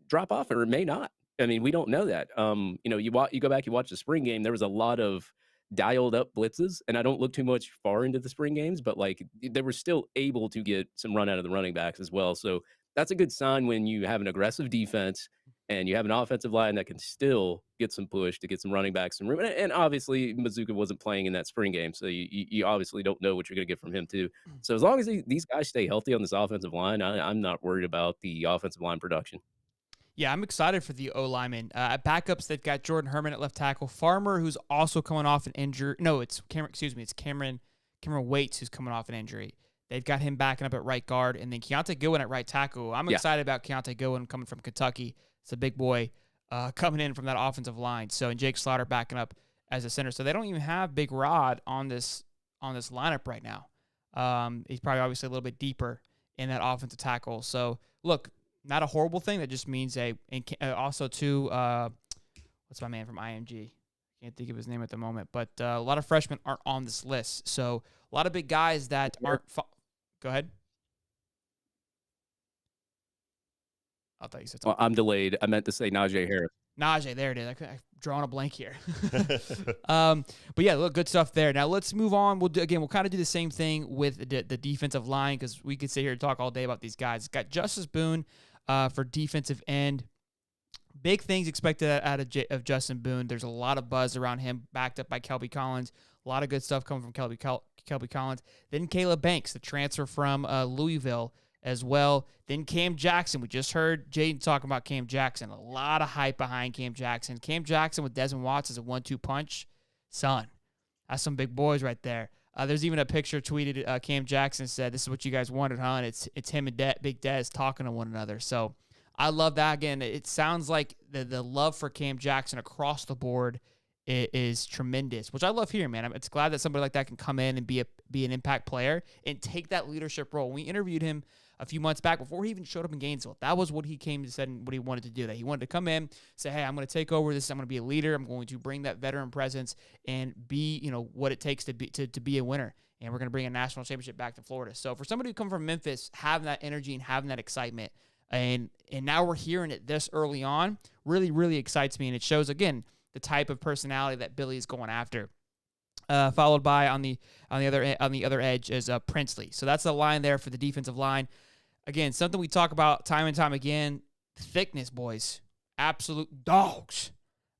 drop off, or it may not. I mean, we don't know that. You go back, you watch the spring game. There was a lot of dialed up blitzes, and I don't look too much far into the spring games, but they were still able to get some run out of the running backs as well. So that's a good sign when you have an aggressive defense and you have an offensive line that can still get some push to get some running backs some room. And obviously Mazuka wasn't playing in that spring game, so you obviously don't know what you're going to get from him too. So as long as these guys stay healthy on this offensive line, I'm not worried about the offensive line production. Yeah, I'm excited for the O-lineman. At backups, they've got Jordan Herman at left tackle. Farmer, who's also coming off an injury. No, it's Cameron Waits, who's coming off an injury. They've got him backing up at right guard. And then Keontae Goodwin at right tackle. I'm excited about Keontae Goodwin coming from Kentucky. It's a big boy coming in from that offensive line. So, and Jake Slaughter backing up as a center. So they don't even have Big Rod on this lineup right now. He's probably obviously a little bit deeper in that offensive tackle. So look, not a horrible thing. That just means also too, what's my man from IMG? Can't think of his name at the moment, but a lot of freshmen aren't on this list. So a lot of big guys that aren't. Go ahead. I thought you said something. Well, I'm delayed. I meant to say Najee Harris. Najee, there it is. I'm drawing a blank here. But yeah, look, good stuff there. Now let's move on. We'll kind of do the same thing with the defensive line, because we could sit here and talk all day about these guys. Got Justice Boone for defensive end. Big things expected out of Justin Boone. There's a lot of buzz around him, backed up by Kelby Collins. A lot of good stuff coming from Kelby Collins. Then Caleb Banks, the transfer from Louisville as well. Then Cam Jackson. We just heard Jaydon talking about Cam Jackson. A lot of hype behind Cam Jackson. Cam Jackson with Desmond Watts is a 1-2 punch. Son, that's some big boys right there. There's even a picture tweeted. Cam Jackson said, "This is what you guys wanted, huh?" And it's him and Big Dez talking to one another. So I love that. Again, it sounds like the love for Cam Jackson across the board is tremendous, which I love hearing, man. It's glad that somebody like that can come in and be an impact player and take that leadership role. We interviewed him a few months back before he even showed up in Gainesville. That was what he came to said and what he wanted to do. That he wanted to come in, say, "Hey, I'm going to take over this. I'm going to be a leader. I'm going to bring that veteran presence and be, what it takes to be a winner. And we're going to bring a national championship back to Florida." So for somebody who come from Memphis, having that energy and having that excitement, and now we're hearing it this early on, really, really excites me, and it shows again the type of personality that Billy is going after. Followed by on the other edge is Princely. So that's the line there for the defensive line. Again, something we talk about time and time again: thickness, boys, absolute dogs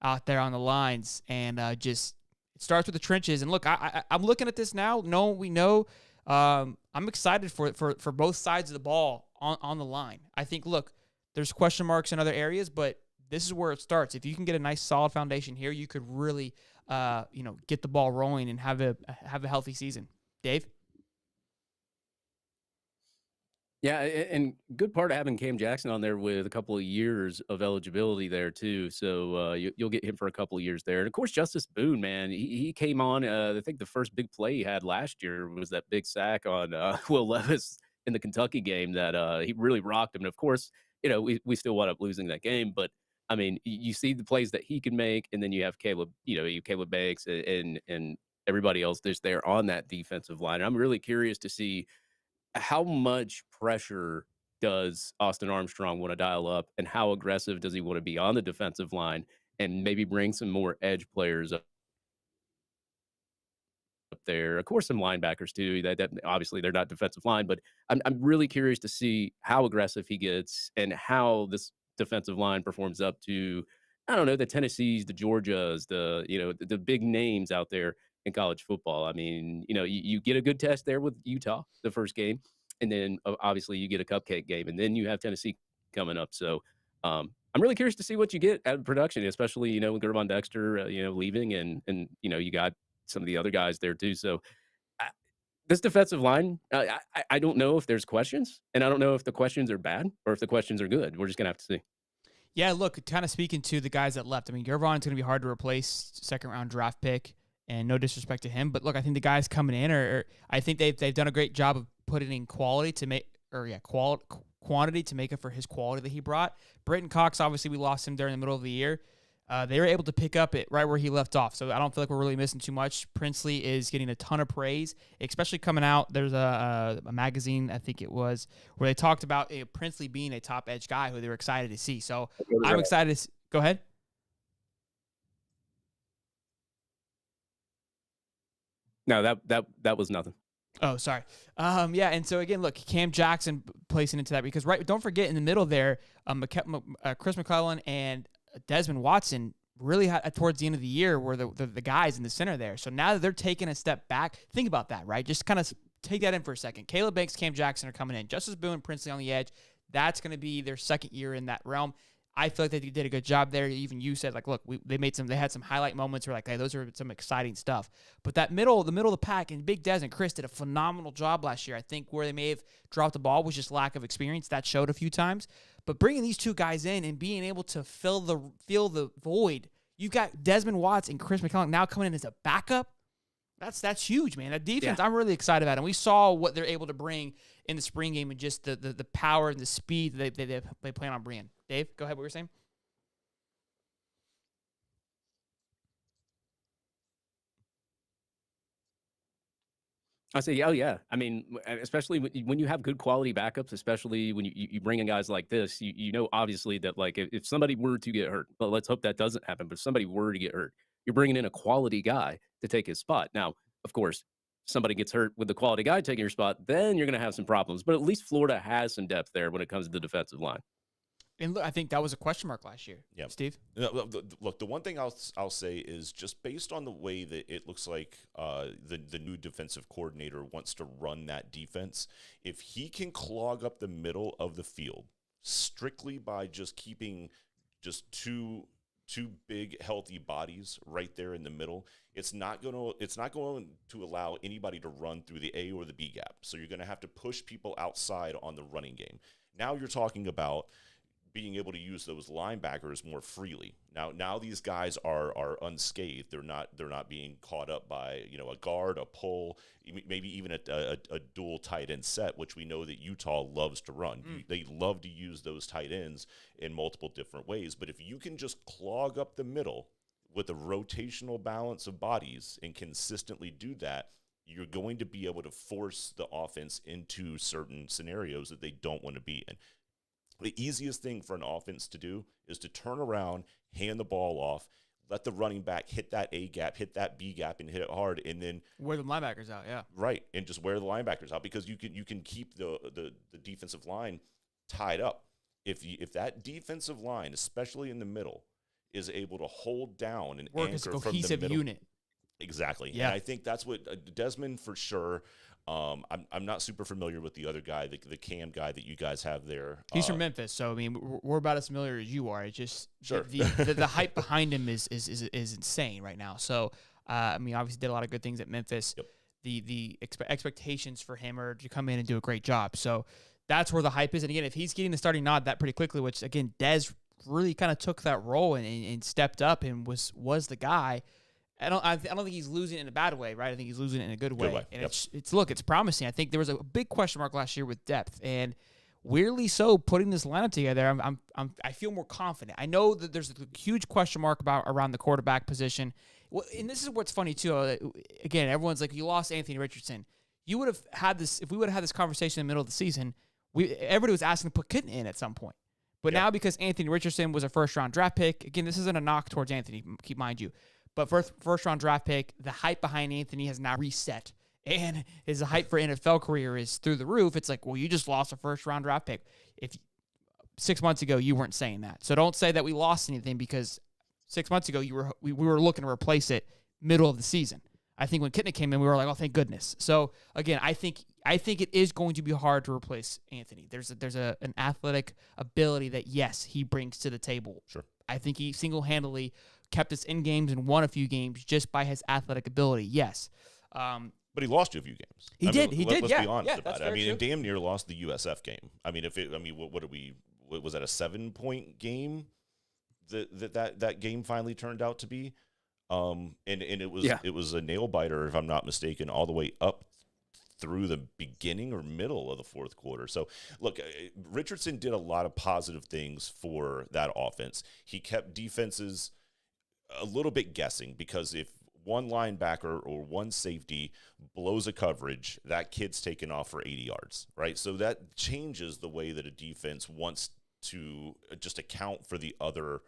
out there on the lines, and just it starts with the trenches. And look, I'm looking at this now. We know. I'm excited for both sides of the ball on the line. I think, look, there's question marks in other areas, but this is where it starts. If you can get a nice solid foundation here, you could really, get the ball rolling and have a healthy season. Dave? Yeah, and good part of having Cam Jackson on there with a couple of years of eligibility there too. So you'll get him for a couple of years there. And of course, Justice Boone, man, he came on. I think the first big play he had last year was that big sack on Will Levis in the Kentucky game that he really rocked him. And of course, we still wound up losing that game. But I mean, you see the plays that he can make, and then you have Caleb Banks and everybody else that's there on that defensive line. And I'm really curious to see how much pressure does Austin Armstrong want to dial up, and how aggressive does he want to be on the defensive line, and maybe bring some more edge players up there. Of course, some linebackers too. That obviously they're not defensive line, but I'm really curious to see how aggressive he gets and how this defensive line performs up to, I don't know, the Tennessees, the Georgias, the big names out there in college football. I mean, you get a good test there with Utah the first game, and then obviously you get a cupcake game, and then you have Tennessee coming up. So I'm really curious to see what you get out of production, especially with Gervon Dexter leaving, and you got some of the other guys there too. So this defensive line, I don't know if there's questions, and I don't know if the questions are bad or if the questions are good. We're just gonna have to see. Yeah, look, kind of speaking to the guys that left. I mean, Gervon's going to be hard to replace, second-round draft pick, and no disrespect to him. But, look, I think the guys coming in I think they've done a great job of putting in quantity to make up for his quality that he brought. Britton Cox, obviously, we lost him during the middle of the year. They were able to pick up it right where he left off. So I don't feel like we're really missing too much. Princely is getting a ton of praise, especially coming out. There's a magazine, I think it was, where they talked about Princely being a top edge guy who they were excited to see. So I'm excited to go ahead. No, that was nothing. Oh, sorry. Yeah, and so again, look, Cam Jackson placing into that, because don't forget in the middle there, Chris McClellan and Desmond Watson really towards the end of the year were the guys in the center there. So now that they're taking a step back, think about that, right? Just kind of take that in for a second. Caleb Banks, Cam Jackson are coming in. Justice Boone, Princely on the edge. That's going to be their second year in that realm. I feel like they did a good job there. Even you said, like, look, they had some highlight moments where, like, hey, those are some exciting stuff. But the middle of the pack, and Big Dez and Chris did a phenomenal job last year. I think where they may have dropped the ball was just lack of experience. That showed a few times. But bringing these two guys in and being able to fill the void, You got Desmond Watts and Chris McCollum now coming in as a backup. That's huge, man. That defense, I'm really excited about it. And we saw what they're able to bring in the spring game and just the power and the speed that they plan on bringing. Dave, go ahead. What you were saying? I say, oh yeah. I mean, especially when you have good quality backups, especially when you bring in guys like this, you know, obviously that like if somebody were to get hurt, but let's hope that doesn't happen. But if somebody were to get hurt, you're bringing in a quality guy to take his spot. Now, of course, somebody gets hurt with the quality guy taking your spot, then you're going to have some problems. But at least Florida has some depth there when it comes to the defensive line. And look, I think that was a question mark last year. Yeah, Steve. Look, the one thing I'll say is just based on the way that it looks like the new defensive coordinator wants to run that defense. If he can clog up the middle of the field strictly by just keeping just two big healthy bodies right there in the middle, it's not going to allow anybody to run through the A or the B gap. So you're going to have to push people outside on the running game. Now you're talking about being able to use those linebackers more freely. Now these guys are unscathed. They're not being caught up by a guard, a pull, maybe even a dual tight end set, which we know that Utah loves to run. They love to use those tight ends in multiple different ways. But if you can just clog up the middle with a rotational balance of bodies and consistently do that, you're going to be able to force the offense into certain scenarios that they don't want to be in. The easiest thing for an offense to do is to turn around, hand the ball off, let the running back hit that A gap, hit that B gap, and hit it hard, and then wear the linebackers out. Yeah, right, and just wear the linebackers out because you can keep the defensive line tied up. If that defensive line, especially in the middle, is able to hold down and work anchor as a from the cohesive middle, unit. Exactly. Yeah, and I think that's what Desmond for sure. I'm not super familiar with the other guy, the Cam guy that you guys have there. He's from Memphis, so I mean we're about as familiar as you are. It's just sure. the hype behind him is insane right now. So I mean, obviously did a lot of good things at Memphis. Yep. The expectations for him are to come in and do a great job. So that's where the hype is. And again, if he's getting the starting nod that pretty quickly, which again Dez really kind of took that role and stepped up and was the guy. I don't think he's losing it in a bad way, right? I think he's losing it in a good way. And yep. it's promising. I think there was a big question mark last year with depth, and weirdly so, putting this lineup together, I feel more confident. I know that there's a huge question mark around the quarterback position. Well, and this is what's funny too. Again, everyone's like, you lost Anthony Richardson. You would have had this if we would have had this conversation in the middle of the season. Everybody was asking to put Kitten in at some point. But now because Anthony Richardson was a first-round draft pick, again, this isn't a knock towards Anthony, keep mind you. But first-round draft pick, the hype behind Anthony has now reset. And his hype for NFL career is through the roof. It's like, well, you just lost a first-round draft pick. If 6 months ago, you weren't saying that. So don't say that we lost anything because 6 months ago, we were looking to replace it middle of the season. I think when Kitna came in, we were like, oh, thank goodness. So, again, I think it is going to be hard to replace Anthony. There's an athletic ability that, yes, he brings to the table. Sure. I think he single-handedly kept us in games and won a few games just by his athletic ability. Yes. But he lost you a few games. He did. Let's be honest about it. I mean, true. and damn near lost the USF game. I mean, what was that, a 7-point game that game finally turned out to be? And it was a nail biter, if I'm not mistaken, all the way up through the beginning or middle of the fourth quarter. So, look, Richardson did a lot of positive things for that offense. He kept defenses a little bit guessing because if one linebacker or one safety blows a coverage, that kid's taken off for 80 yards, right? So that changes the way that a defense wants to just account for the other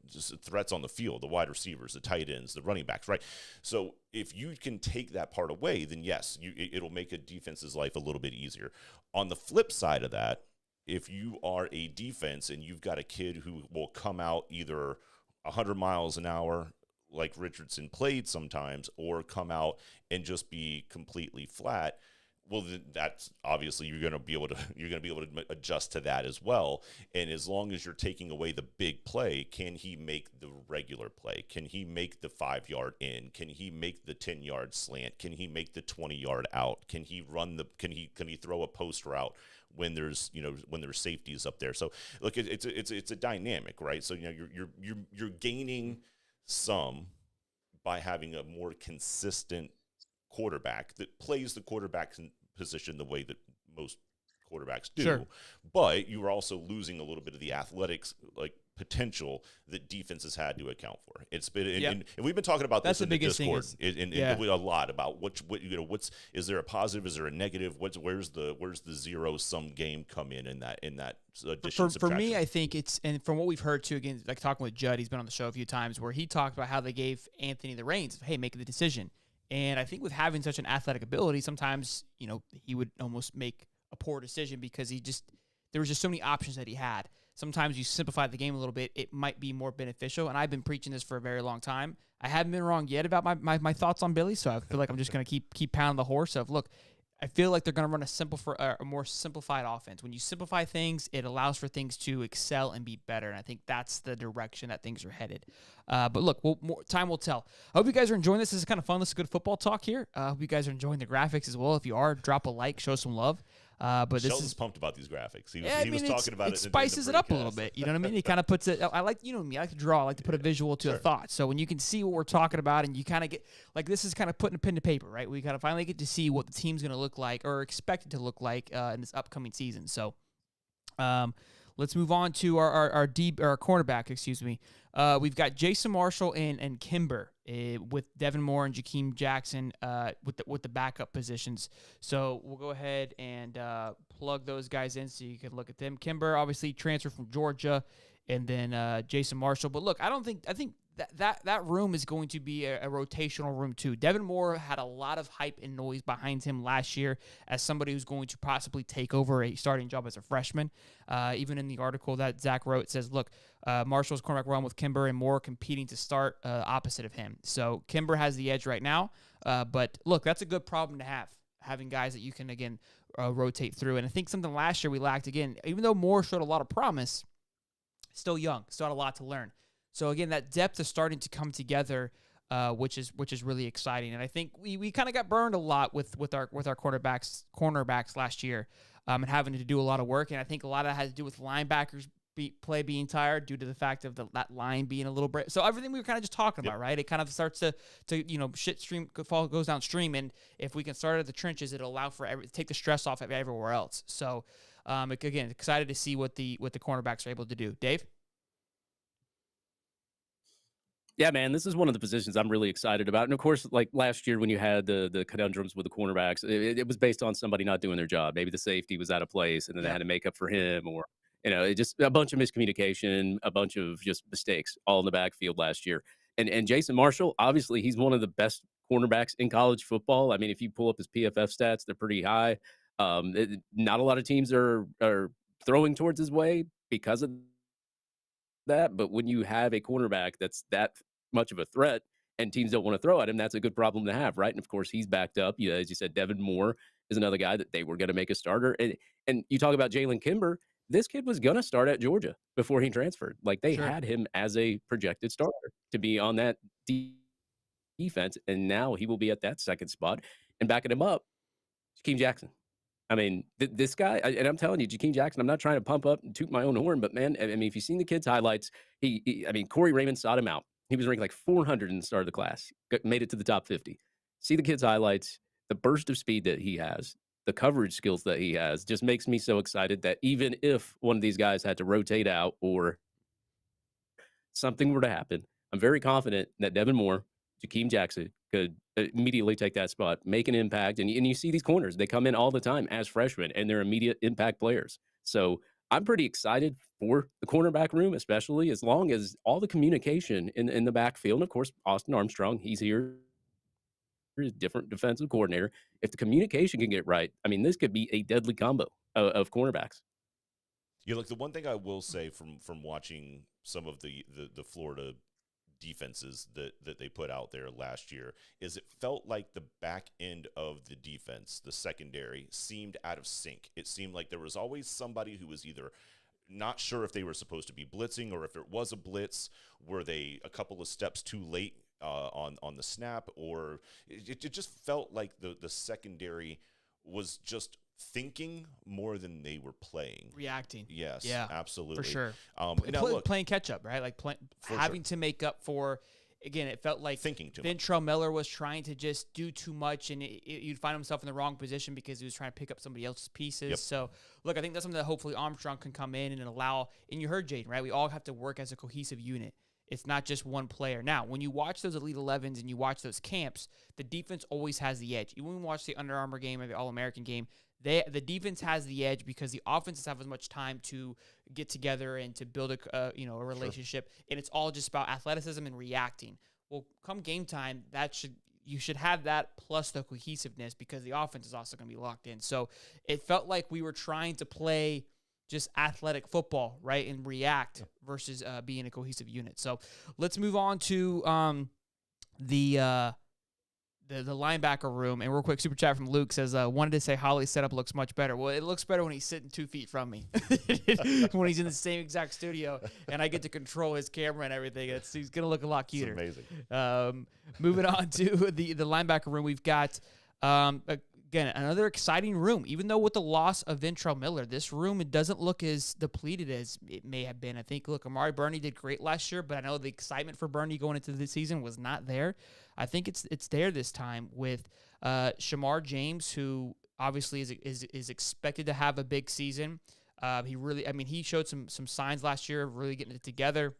just threats on the field, the wide receivers, the tight ends, the running backs, right? So if you can take that part away, then yes, it'll make a defense's life a little bit easier. On the flip side of that, if you are a defense and you've got a kid who will come out either 100 miles an hour like Richardson played sometimes or come out and just be completely flat, Well, that's obviously you're going to be able to adjust to that as well. And as long as you're taking away the big play, can he make the regular play? Can he make the 5-yard in? Can he make the 10-yard slant? Can he make the 20-yard out? Can he run the? Can he throw a post route when there's safeties up there? So look, it's a dynamic, right? So you're gaining some by having a more consistent quarterback that plays the quarterback position the way that most quarterbacks do. Sure. But you are also losing a little bit of the athletics potential that defenses had to account for. It's been and we've been talking about this in the Discord a lot about what is there a positive, is there a negative, where's the zero sum game come in that addition for me, I think it's, and from what we've heard too, again, like talking with Judd, he's been on the show a few times where he talked about how they gave Anthony the reins of, hey, make the decision. And I think with having such an athletic ability, sometimes, he would almost make a poor decision because there was just so many options that he had. Sometimes you simplify the game a little bit, it might be more beneficial. And I've been preaching this for a very long time. I haven't been wrong yet about my thoughts on Billy, so I feel like I'm just going to keep pounding the horse of, look, I feel like they're going to run a more simplified offense. When you simplify things, it allows for things to excel and be better, and I think that's the direction that things are headed. But look, time will tell. I hope you guys are enjoying this. This is kind of fun. This is good football talk here. I hope you guys are enjoying the graphics as well. If you are, drop a like, show some love. But this Sheldon's is pumped about these graphics. He was talking talking about it. It spices it up a little bit. You know what I mean? It kind of puts it. I like, me. I like to draw. I like to put a visual to a thought. So when you can see what we're talking about, and you kind of get like, this is kind of putting a pen to paper, right? We kind of finally get to see what the team's going to look like or expected to look like in this upcoming season. So, let's move on to our cornerback. Excuse me. We've got Jason Marshall and Kimber with Devin Moore and Jakeem Jackson with the backup positions. So we'll go ahead and plug those guys in so you can look at them. Kimber obviously transferred from Georgia, and then Jason Marshall. But look, I think that room is going to be a rotational room too. Devin Moore had a lot of hype and noise behind him last year as somebody who's going to possibly take over a starting job as a freshman. Even in the article that Zach wrote, it says, look, Marshall's cornerback run with Kimber and Moore competing to start opposite of him. So Kimber has the edge right now. But look, that's a good problem to have, having guys that you can, again, rotate through. And I think something last year we lacked, again, even though Moore showed a lot of promise, still young, still had a lot to learn. So again, that depth is starting to come together, which is really exciting. And I think we kind of got burned a lot with our cornerbacks last year, and having to do a lot of work. And I think a lot of that has to do with linebackers play being tired due to the fact of that line being a little break. So everything we were kind of just talking about, right? It kind of starts to goes downstream. And if we can start at the trenches, it'll allow for take the stress off of everywhere else. So again, excited to see what the cornerbacks are able to do. Dave? Yeah, man, this is one of the positions I'm really excited about. And of course, like last year when you had the conundrums with the cornerbacks, it was based on somebody not doing their job. Maybe the safety was out of place and then they had to make up for him, or, it just a bunch of miscommunication, a bunch of just mistakes all in the backfield last year. And Jason Marshall, obviously, he's one of the best cornerbacks in college football. I mean, if you pull up his PFF stats, they're pretty high. Not a lot of teams are throwing towards his way because of that. But when you have a cornerback that's that much of a threat and teams don't want to throw at him, that's a good problem to have, right? And of course, he's backed up. As you said, Devin Moore is another guy that they were going to make a starter. And you talk about Jalen Kimber. This kid was going to start at Georgia before he transferred. Like, they had him as a projected starter to be on that defense, and now he will be at that second spot. And backing him up, Jakeem Jackson. I mean, this guy, and I'm telling you, Jakeem Jackson, I'm not trying to pump up and toot my own horn, but man, I mean, if you've seen the kid's highlights, Corey Raymond sought him out. He was ranked like 400 in the start of the class, made it to the top 50. See the kid's highlights, the burst of speed that he has, the coverage skills that he has, just makes me so excited that even if one of these guys had to rotate out or something were to happen, I'm very confident that Devin Moore, Jakeem Jackson could immediately take that spot, make an impact. And you see these corners, they come in all the time as freshmen, and they're immediate impact players. So I'm pretty excited for the cornerback room, especially as long as all the communication in the backfield. And of course, Austin Armstrong, he's here, is a different defensive coordinator. If the communication can get right, I mean, this could be a deadly combo of cornerbacks. Look, the one thing I will say from watching some of the Florida defenses that they put out there last year is it felt like the back end of the defense, the secondary, seemed out of sync. It seemed like there was always somebody who was either not sure if they were supposed to be blitzing, or if it was a blitz, were they a couple of steps too late on the snap, or it just felt like the secondary was just thinking more than they were playing. Reacting. Yes, Yeah, absolutely. for sure. Now look, playing catch up, right? Like having to make up for. Again, it felt like thinking too Ventrell Miller was trying to just do too much, and you'd find himself in the wrong position because he was trying to pick up somebody else's pieces. Yep. So, look, I think that's something that hopefully Armstrong can come in and allow. And you heard Jaydon, right? We all have to work as a cohesive unit. It's not just one player. Now, when you watch those Elite 11s and you watch those camps, the defense always has the edge. Even when you watch the Under Armour game or the All-American game, the defense has the edge because the offenses have as much time to get together and to build a relationship, and it's all just about athleticism and reacting. Well, come game time, you should have that plus the cohesiveness because the offense is also going to be locked in. So it felt like we were trying to play just athletic football, right, and react versus being a cohesive unit. So let's move on to the linebacker room. And real quick, super chat from Luke says, wanted to say Holly's setup looks much better. Well, it looks better when he's sitting 2 feet from me. When he's in the same exact studio and I get to control his camera and everything, he's going to look a lot cuter. it's amazing. Moving on to the linebacker room, we've got, again, another exciting room. Even though with the loss of Ventrell Miller, this room, it doesn't look as depleted as it may have been. I think, look, Amari Burney did great last year, but I know the excitement for Burney going into the season was not there. I think it's there this time with Shamar James, who obviously is expected to have a big season. He showed some signs last year of really getting it together.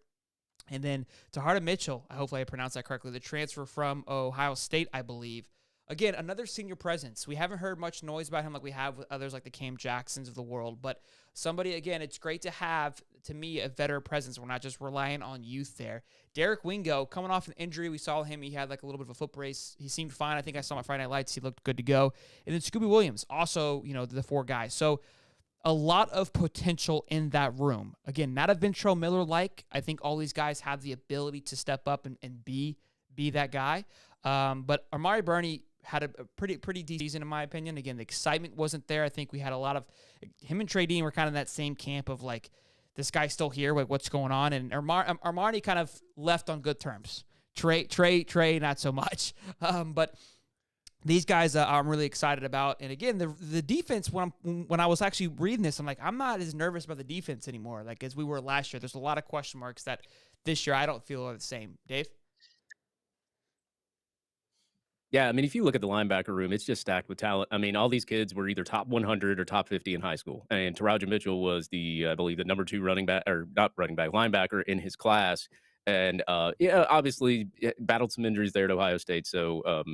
And then Tahada Mitchell, hopefully I pronounced that correctly, the transfer from Ohio State, I believe. Again, another senior presence. We haven't heard much noise about him like we have with others like the Cam Jacksons of the world, but somebody, again, it's great to have, to me, a veteran presence. We're not just relying on youth there. Derek Wingo, coming off an injury, we saw him. He had like a little bit of a foot brace. He seemed fine. I think I saw my Friday Night Lights. He looked good to go. And then Scooby Williams, also, the 4 guys. So a lot of potential in that room. Again, not a Ventrell Miller-like. I think all these guys have the ability to step up and be that guy. But Amari Burney had a pretty decent season, in my opinion. Again, the excitement wasn't there. I think we had a lot of him and Trey Dean were kind of in that same camp of like, this guy's still here. Like, what's going on? And Armani kind of left on good terms. Trey, not so much. But these guys I'm really excited about. And again, the defense, when I was actually reading this, I'm like, I'm not as nervous about the defense anymore. Like as we were last year, there's a lot of question marks that this year I don't feel are the same. Dave? Yeah, I mean, if you look at the linebacker room, it's just stacked with talent. I mean, all these kids were either top 100 or top 50 in high school. And Taraja Mitchell was I believe, the number 2 linebacker in his class. And, obviously battled some injuries there at Ohio State. So,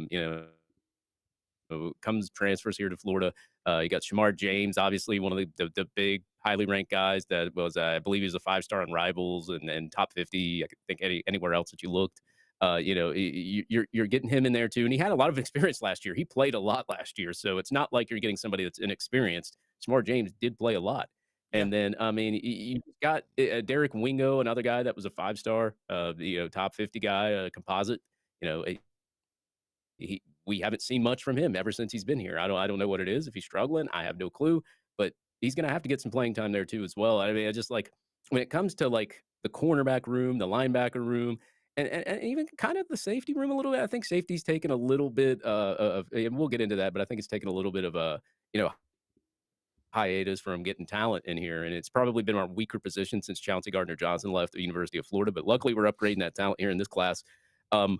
transfers here to Florida. You got Shamar James, obviously one of the big, highly ranked guys that was, I believe he was a 5-star on Rivals and top 50, I think anywhere else that you looked. You're getting him in there too. And he had a lot of experience last year. He played a lot last year. So it's not like you're getting somebody that's inexperienced. Shamar James did play a lot. Yeah. And then, I mean, you got Derek Wingo, another guy that was a 5-star, top 50 guy, composite. We haven't seen much from him ever since he's been here. I don't know what it is. If he's struggling, I have no clue. But he's going to have to get some playing time there too as well. I mean, I just like when it comes to like the cornerback room, the linebacker room, and even kind of the safety room a little bit. I think safety's taken a little bit and we'll get into that, but I think it's taken a little bit of a, hiatus from getting talent in here. And it's probably been our weaker position since Chauncey Gardner-Johnson left the University of Florida. But luckily we're upgrading that talent here in this class. I'm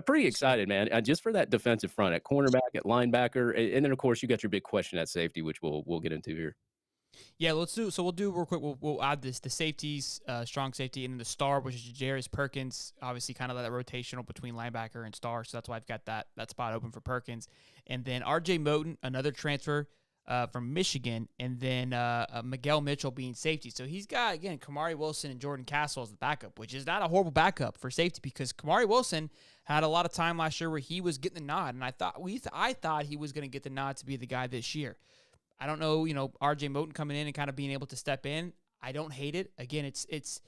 pretty excited, man, just for that defensive front at cornerback, at linebacker. And then, of course, you got your big question at safety, which we'll get into here. Yeah, we'll do real quick. We'll add the safeties, strong safety, and then the star, which is Jarius Perkins. Obviously, kind of that rotational between linebacker and star. So that's why I've got that spot open for Perkins. And then R.J. Moten, another transfer from Michigan, and then Miguel Mitchell being safety. So he's got, again, Kamari Wilson and Jordan Castle as the backup, which is not a horrible backup for safety because Kamari Wilson had a lot of time last year where he was getting the nod, and I thought he was going to get the nod to be the guy this year. I don't know, R.J. Moten coming in and kind of being able to step in. I don't hate it. Again, it's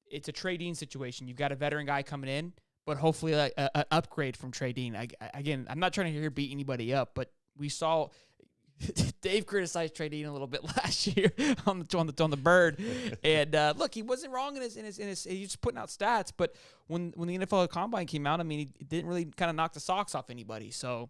it's a Jaydon situation. You've got a veteran guy coming in, but hopefully an upgrade from Jaydon. Again, I'm not trying to beat anybody up, but we saw Dave criticized Jaydon a little bit last year on the bird, and look, he wasn't wrong in his he's just putting out stats. But when the NFL Combine came out, I mean, he didn't really kind of knock the socks off anybody. So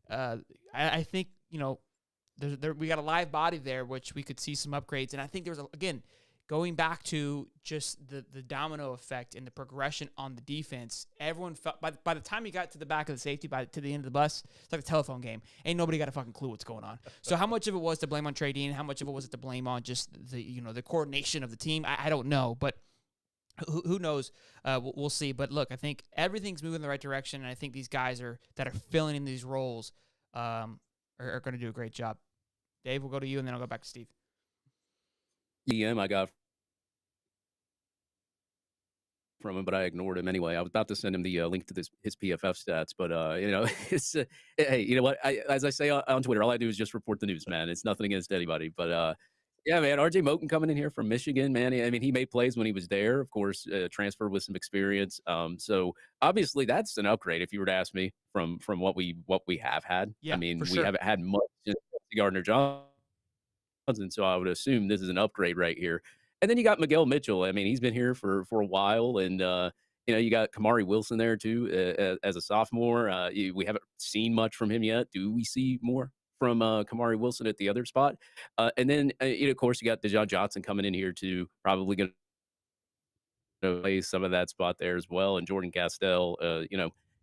I think we got a live body there, which we could see some upgrades, and I think there's again. Going back to just the domino effect and the progression on the defense, everyone felt by the time you got to the back of the safety, to the end of the bus, it's like a telephone game. Ain't nobody got a fucking clue what's going on. So how much of it was to blame on Jaydon? How much of it was it to blame on just the coordination of the team? I don't know, but who knows? We'll see. But look, I think everything's moving in the right direction, and I think these guys that are filling in these roles are going to do a great job. Dave, we'll go to you, and then I'll go back to Steve. I got from him, but I ignored him anyway. I was about to send him the link to his PFF stats, but it's hey, you know what? As I say on Twitter, all I do is just report the news, man. It's nothing against anybody, but yeah, man. RJ Moten coming in here from Michigan, man. I mean, he made plays when he was there, of course, transferred with some experience. So obviously that's an upgrade if you were to ask me from what we have had. Yeah, I mean, for we sure. haven't had much since Gardner Johnson. So I would assume this is an upgrade right here. And then you got Miguel Mitchell. I mean, he's been here for a while. And, you got Kamari Wilson there, too, as a sophomore. We haven't seen much from him yet. Do we see more from Kamari Wilson at the other spot? And then, of course, you got Dejon Johnson coming in here, too, probably going to play some of that spot there as well. And Jordan Castell,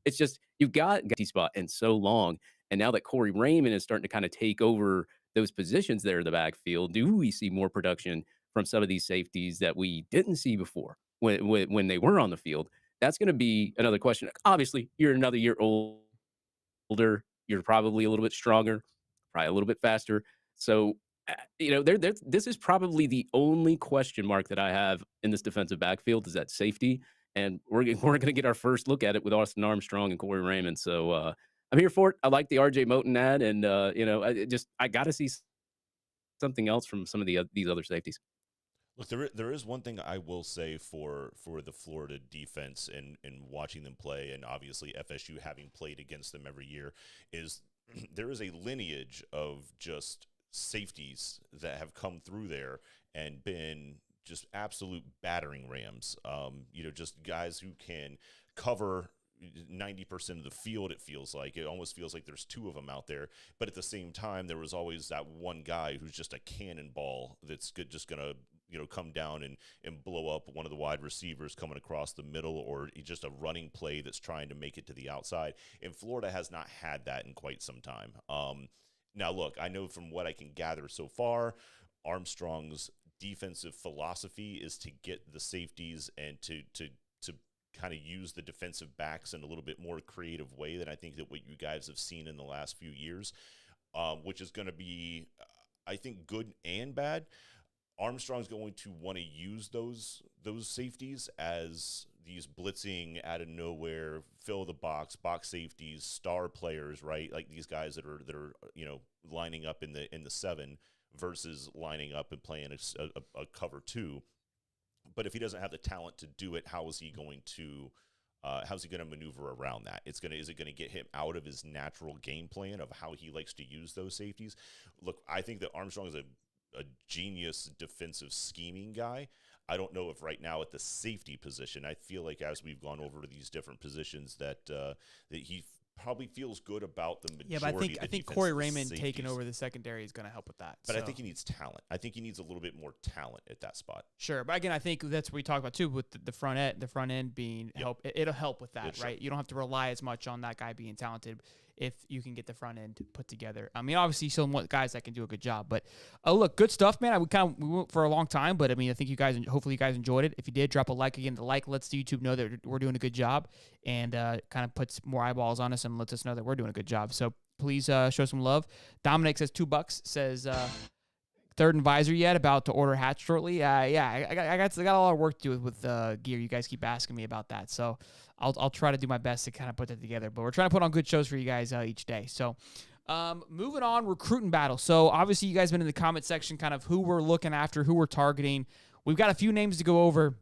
it's just you've got the spot in so long. And now that Corey Raymond is starting to kind of take over those positions there in the backfield, do we see more production from some of these safeties that we didn't see before when they were on the field? That's going to be another question. Obviously, you're another year older. You're probably a little bit stronger, probably a little bit faster. So, this is probably the only question mark that I have in this defensive backfield is that safety. And we're going to get our first look at it with Austin Armstrong and Corey Raymond. So, I'm here for it. I like the RJ Moten ad, and I got to see something else from some of these other safeties. Look, there is one thing I will say for the Florida defense and watching them play, and obviously FSU having played against them every year, is there is a lineage of just safeties that have come through there and been just absolute battering rams. Just guys who can cover 90% of the field. It feels like it almost feels like there's two of them out there, but at the same time there was always that one guy who's just a cannonball that's just gonna come down and blow up one of the wide receivers coming across the middle, or just a running play that's trying to make it to the outside. And Florida has not had that in quite some time. Now look, I know from what I can gather so far, Armstrong's defensive philosophy is to get the safeties and to kind of use the defensive backs in a little bit more creative way than I think that what you guys have seen in the last few years, which is going to be, I think, good and bad. Armstrong's going to want to use those safeties as these blitzing out of nowhere, fill the box safeties, star players, right? Like these guys that are lining up in the 7 versus lining up and playing a cover 2. But if he doesn't have the talent to do it, how is he going to maneuver around that? Is it going to get him out of his natural game plan of how he likes to use those safeties? Look, I think that Armstrong is a genius defensive scheming guy. I don't know if right now at the safety position, I feel like as we've gone over to these different positions that he probably feels good about the majority. Yeah, but I think Corey Raymond safeties taking over the secondary is going to help with that. But I think he needs talent. I think he needs a little bit more talent at that spot. Sure, but again, I think that's what we talk about too with the front end. The front end being help, it'll help with that, right? You don't have to rely as much on that guy being talented if you can get the front end put together. I mean, obviously, you still want guys that can do a good job. But look, good stuff, man. We went for a long time, but I mean, I think hopefully you guys enjoyed it. If you did, drop a like. Again, the like lets YouTube know that we're doing a good job, and kind of puts more eyeballs on us and lets us know that we're doing a good job. So please show some love. Dominic says $2, says third advisor yet, about to order hats shortly. I got a lot of work to do with gear. You guys keep asking me about that, so I'll try to do my best to kind of put that together. But we're trying to put on good shows for you guys each day. So moving on, recruiting battle. So obviously you guys have been in the comment section, kind of who we're looking after, who we're targeting. We've got a few names to go over.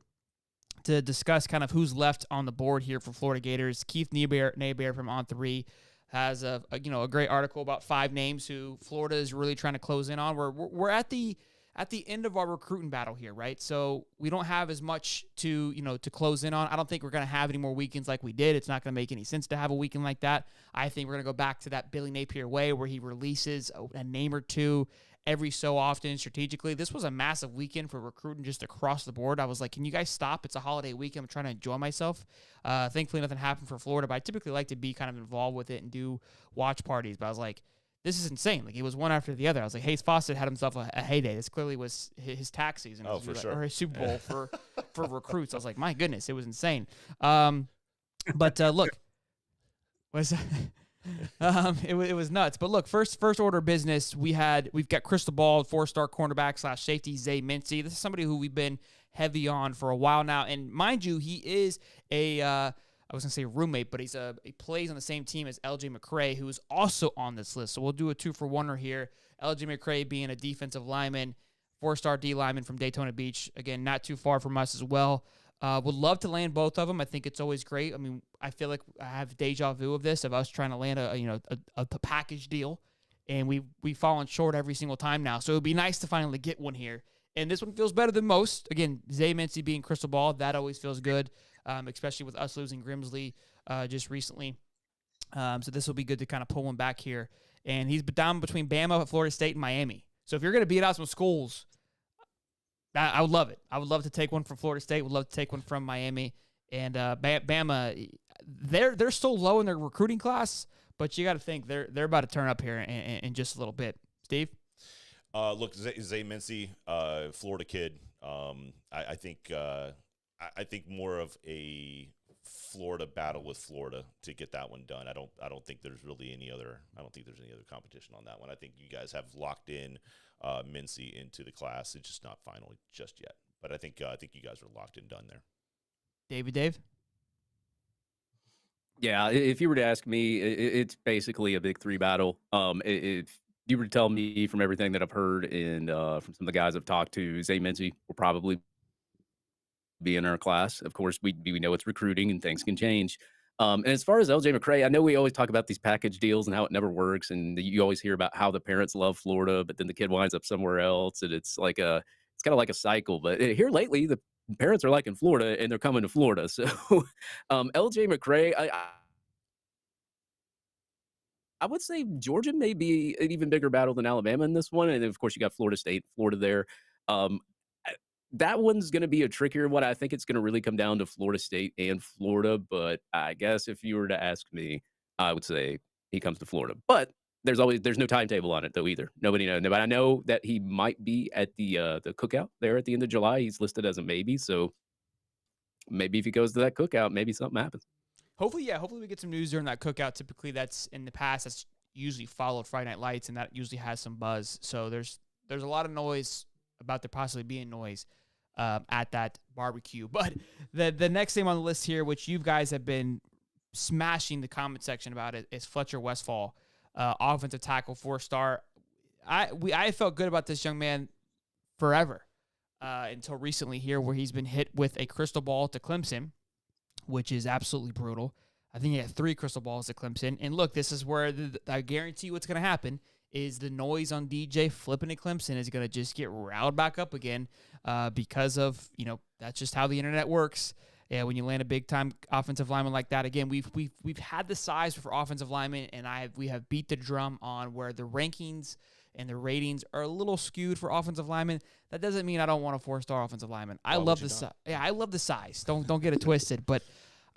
to discuss kind of who's left on the board here for Florida Gators. Keith Nabear from On3 has a great article about 5 names who Florida is really trying to close in on. We're at the end of our recruiting battle here, right? So we don't have as much to close in on. I don't think we're going to have any more weekends like we did. It's not going to make any sense to have a weekend like that. I think we're going to go back to that Billy Napier way where he releases a name or two every so often strategically. This was a massive weekend for recruiting just across the board. I was like, can you guys stop? It's a holiday weekend. I'm trying to enjoy myself. Thankfully, nothing happened for Florida, but I typically like to be kind of involved with it and do watch parties. But I was like, this is insane. Like, it was one after the other. I was like, Hayes Fawcett had himself a heyday. This clearly was his tax season. For sure. Or his Super Bowl for recruits. I was like, my goodness, it was insane. But look, was it was nuts. But look, first order of business, we've got crystal ball 4-star cornerback / safety Zay Mincy. This is somebody who we've been heavy on for a while now, and mind you, he is I was going to say roommate, but he plays on the same team as LJ McCray, who is also on this list. So we'll do a 2-for-1er here. LJ McCray being a defensive lineman, 4-star D lineman from Daytona Beach. Again, not too far from us as well. Would love to land both of them. I think it's always great. I mean, I feel like I have deja vu of this, of us trying to land a package deal, and we've fallen short every single time now. So it would be nice to finally get one here. And this one feels better than most. Again, Zay Mincy being crystal ball, that always feels good, especially with us losing Grimsley just recently. So this will be good to kind of pull one back here. And he's down between Bama, Florida State, and Miami. So if you're going to beat out some schools, I would love it. I would love to take one from Florida State. Would love to take one from Miami. And Bama, they're still low in their recruiting class, but you got to think they're about to turn up here in just a little bit. Steve? Look, Zay Mincy, Florida kid. I think more of a Florida battle with Florida to get that one done. I don't think there's really any other. I don't think there's any other competition on that one. I think you guys have locked in Mincy into the class. It's just not final just yet. But I think you guys are locked and done there. Dave? Yeah, if you were to ask me, it's basically a big 3 battle. If you were to tell me from everything that I've heard and from some of the guys I've talked to, Zay Mincy will probably be in our class. Of course, we know it's recruiting and things can change. And as far as LJ McCray, I know we always talk about these package deals and how it never works. And you always hear about how the parents love Florida, but then the kid winds up somewhere else. And it's kind of like a cycle. But here lately, the parents are liking Florida and they're coming to Florida. So LJ McCray, I would say Georgia may be an even bigger battle than Alabama in this one. And of course, you got Florida State, Florida there. That one's going to be a trickier one. I think it's going to really come down to Florida State and Florida. But I guess if you were to ask me, I would say he comes to Florida. But there's no timetable on it, though, either. Nobody knows. But I know that he might be at the cookout there at the end of July. He's listed as a maybe. So maybe if he goes to that cookout, maybe something happens. Hopefully we get some news during that cookout. Typically, that's in the past. That's usually followed Friday Night Lights, and that usually has some buzz. So there's a lot of noise about there possibly being noise at that barbecue. But the next name on the list here, which you guys have been smashing the comment section about it, is Fletcher Westphal, offensive tackle, 4-star. I felt good about this young man forever until recently here, where he's been hit with a crystal ball to Clemson, which is absolutely brutal. I think he had 3 crystal balls to Clemson. And look, this is where I guarantee you what's going to happen is the noise on DJ flipping to Clemson is going to just get riled back up again because of, that's just how the internet works. Yeah, when you land a big-time offensive lineman like that, again, we've had the size for offensive linemen, and we have beat the drum on where the rankings and the ratings are a little skewed for offensive linemen. That doesn't mean I don't want a 4-star offensive lineman. I love the size. Yeah, I love the size. Don't get it twisted. But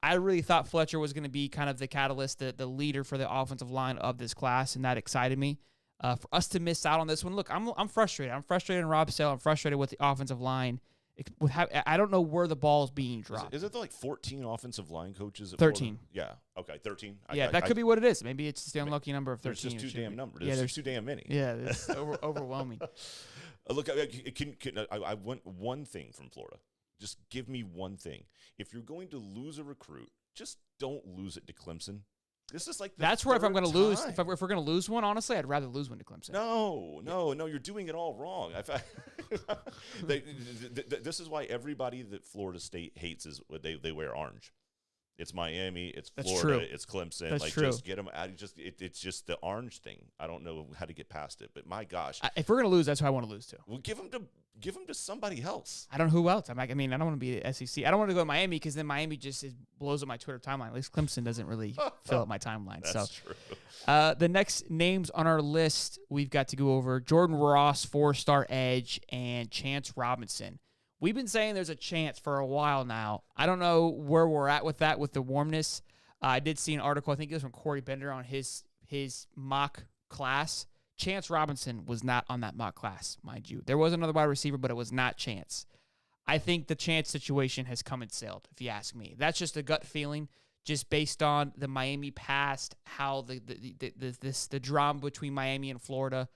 I really thought Fletcher was going to be kind of the catalyst, the leader for the offensive line of this class, and that excited me. For us to miss out on this one, look, I'm frustrated. I'm frustrated in Rob Sale. I'm frustrated with the offensive line. I don't know where the ball is being dropped. Is it like 14 offensive line coaches? At 13. Florida? Yeah. Okay, 13. That could be what it is. Maybe it's just the unlucky number of 13. There's just too damn numbers. Yeah, there's too damn many. Yeah, it's overwhelming. Look, I want one thing from Florida. Just give me one thing. If you're going to lose a recruit, just don't lose it to Clemson. This is like that's where if I'm going to lose, if we're going to lose one, honestly, I'd rather lose one to Clemson. No, you're doing it all wrong. This is why everybody that Florida State hates is they wear orange. It's Miami, it's Florida, it's Clemson. That's like true. Just get them out. It's just the orange thing. I don't know how to get past it, but my gosh, If we're gonna lose, that's who I want to lose to. well, give them to somebody else. I don't know who else. I mean, I don't want to be the SEC. I don't want to go to Miami because then Miami just blows up my Twitter timeline. At least Clemson doesn't really fill up my timeline. That's true. The next names on our list, we've got to go over Jordan Ross, 4-star edge, and Chance Robinson. We've been saying there's a chance for a while now. I don't know where we're at with that, with the warmness. I did see an article, I think it was from Corey Bender, on his mock class. Chance Robinson was not on that mock class, mind you. There was another wide receiver, but it was not Chance. I think the Chance situation has come and sailed, if you ask me. That's just a gut feeling, just based on the Miami past, how the drama between Miami and Florida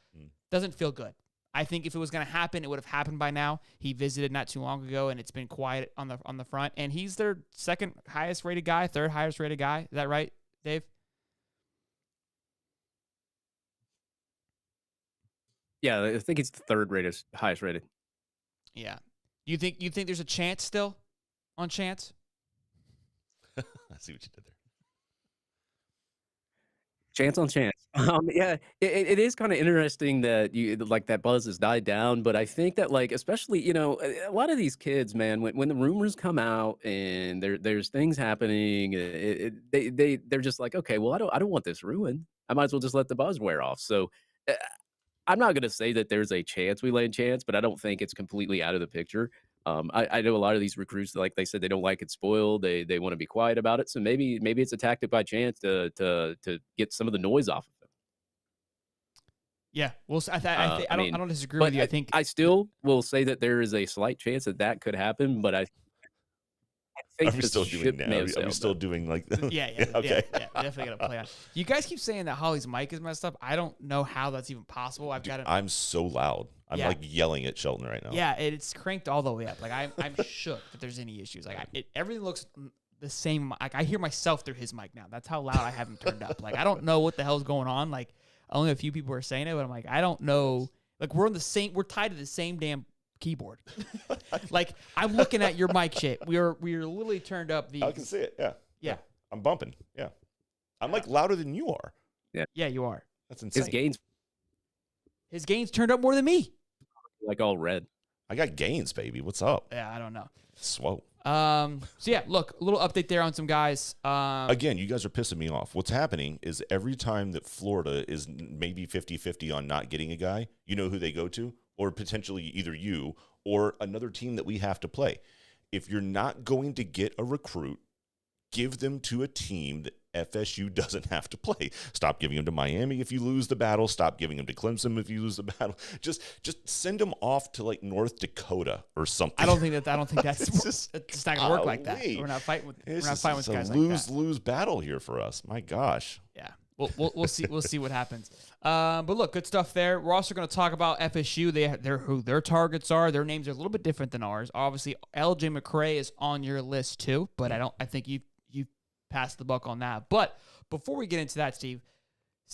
doesn't feel good. I think if it was going to happen, it would have happened by now. He visited not too long ago, and it's been quiet on the front. And he's their second highest rated guy, third highest rated guy. Is that right, Dave? Yeah, I think it's the third highest rated. Yeah. You think there's a chance still on Chance? I see what you did there. Chance on chance. Yeah, it is kind of interesting that that buzz has died down, but I think that especially a lot of these kids, man, when the rumors come out and there's things happening, they're just like, okay, well, I don't want this ruined. I might as well just let the buzz wear off. So I'm not gonna say that there's a chance we land Chance, but I don't think it's completely out of the picture. I know a lot of these recruits, like they said, they don't like it spoiled. They want to be quiet about it. So maybe it's a tactic by Chance to get some of the noise off of them. Yeah, well, I don't disagree but with you. I think I still will say that there is a slight chance that could happen. But I think Are we still doing that? Are we still doing like that? Yeah, okay. Yeah, definitely gonna play on. You guys keep saying that Holly's mic is messed up. I don't know how that's even possible. I'm so loud. I'm like yelling at Shelton right now. Yeah, it's cranked all the way up. Like I'm shook that there's any issues. Like everything looks the same. Like I hear myself through his mic now. That's how loud I have him turned up. Like I don't know what the hell's going on. Like only a few people are saying it, but I'm like, I don't know. Like we're tied to the same damn keyboard. Like I'm looking at your mic shit. We're literally turned up the. I can see it. Yeah. I'm bumping. Yeah. I'm like louder than you are. Yeah, you are. That's insane. His gains turned up more than me. Like all red. I got gains, baby. What's up? Yeah, I don't know. Swole. So yeah, look, a little update there on some guys. Again, you guys are pissing me off. What's happening is every time that Florida is maybe 50-50 on not getting a guy, you know who they go to? Or potentially either you or another team that we have to play. If you're not going to get a recruit, give them to a team that FSU doesn't have to play. Stop giving them to Miami if you lose the battle. Stop giving them to Clemson if you lose the battle. Just send them off to like North Dakota or something. I don't think that's it's not gonna work like that. We're not fighting with guys like that. Lose battle here for us. My gosh. Yeah. We'll see. We'll see what happens. But look, good stuff there. We're also going to talk about FSU. Who their targets are. Their names are a little bit different than ours. Obviously, LJ McCray is on your list too, but I think you passed the buck on that. But before we get into that, Steve's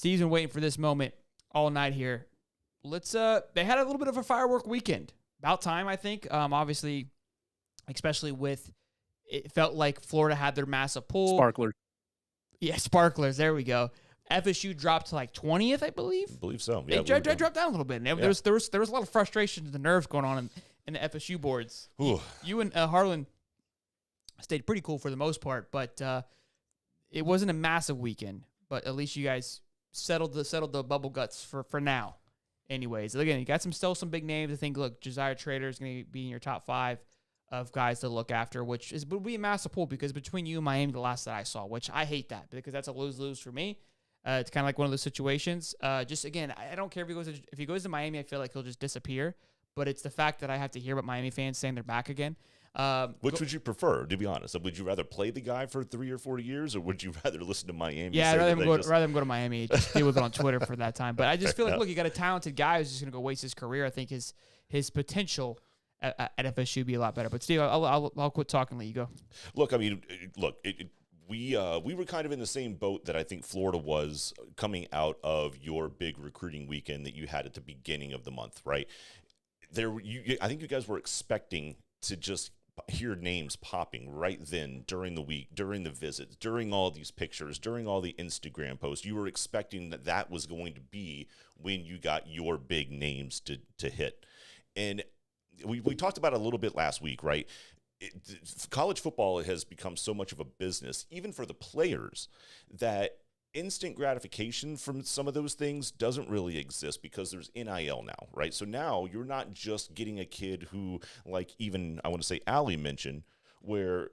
been waiting for this moment all night here. They had a little bit of a firework weekend. About time, I think. Obviously, especially with it felt like Florida had their massive pull. Sparklers. Yeah, sparklers. There we go. FSU dropped to like 20th, I believe. I believe so. Yeah, they dropped down a little bit. And there was a lot of frustration and the nerves going on in the FSU boards. You and Harlan stayed pretty cool for the most part, but it wasn't a massive weekend. But at least you guys settled the bubble guts for now. Anyways, again, you got still some big names. I think Josiah Trader is going to be in your top 5 of guys to look after, which would be a massive pull because between you and Miami, the last that I saw, which I hate that because that's a lose-lose for me. It's kind of like one of those situations. Just again, I don't care if he goes to Miami, I feel like he'll just disappear. But it's the fact that I have to hear about Miami fans saying they're back again. Which would you prefer, to be honest? Would you rather play the guy for 3 or 4 years, or would you rather listen to Miami? Yeah, rather than go to Miami, just deal with it on Twitter for that time. But I just feel like, look, you got a talented guy who's just going to go waste his career. I think his potential at FSU would be a lot better. But Steve, I'll quit talking and let you go. Look, I mean, we were kind of in the same boat that I think Florida was coming out of your big recruiting weekend that you had at the beginning of the month, right? I think you guys were expecting to just hear names popping right then during the week, during the visits, during all these pictures, during all the Instagram posts. You were expecting that was going to be when you got your big names to hit. And we talked about it a little bit last week, right? College football has become so much of a business, even for the players, that instant gratification from some of those things doesn't really exist because there's NIL now, right? So now you're not just getting a kid who, like even I want to say Allie mentioned, where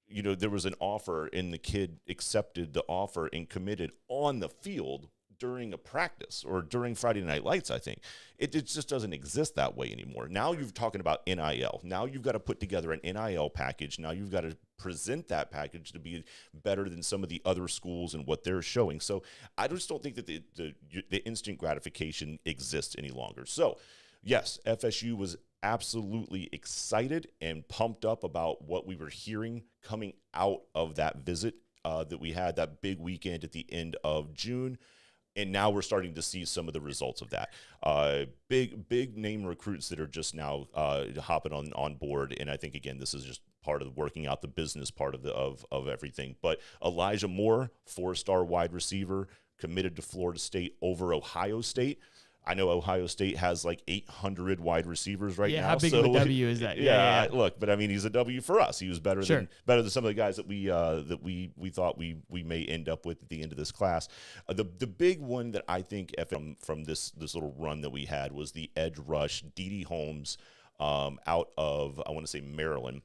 there was an offer and the kid accepted the offer and committed on the field during a practice or during Friday Night Lights. I think it just doesn't exist that way anymore. Now you're talking about NIL. Now you've got to put together an NIL package. Now you've got to present that package to be better than some of the other schools and what they're showing. So I just don't think that the instant gratification exists any longer. So yes, FSU was absolutely excited and pumped up about what we were hearing coming out of that visit that we had that big weekend at the end of June. And now we're starting to see some of the results of that. Big name recruits that are just now hopping on board. And I think, again, this is just part of working out the business part of everything. But Elijah Moore, 4-star wide receiver, committed to Florida State over Ohio State. I know Ohio State has like 800 wide receivers right now. Yeah, how big of a W is that? Yeah. Look, but I mean, he's a W for us. He was better than some of the guys that we thought we may end up with at the end of this class. The big one that I think from this little run that we had was the edge rush, D.D. Holmes, out of, I want to say, Maryland.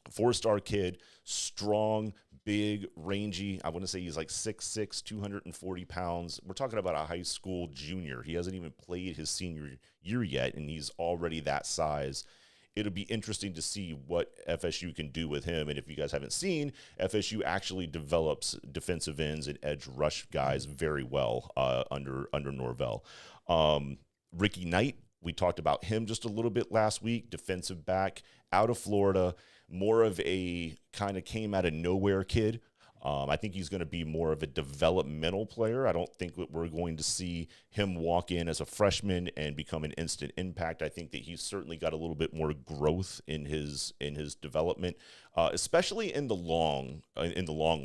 4-star kid, strong, big, rangy. I want to say he's like 6'6", 240 pounds. We're talking about a high school junior. He hasn't even played his senior year yet, and he's already that size. It'll be interesting to see what FSU can do with him. And if you guys haven't seen, FSU actually develops defensive ends and edge rush guys very well under Norvell. Ricky Knight, we talked about him just a little bit last week, defensive back out of Florida. More of a kind of came out of nowhere kid. I think he's going to be more of a developmental player. I don't think that we're going to see him walk in as a freshman and become an instant impact. I think that he's certainly got a little bit more growth in his development, especially in the long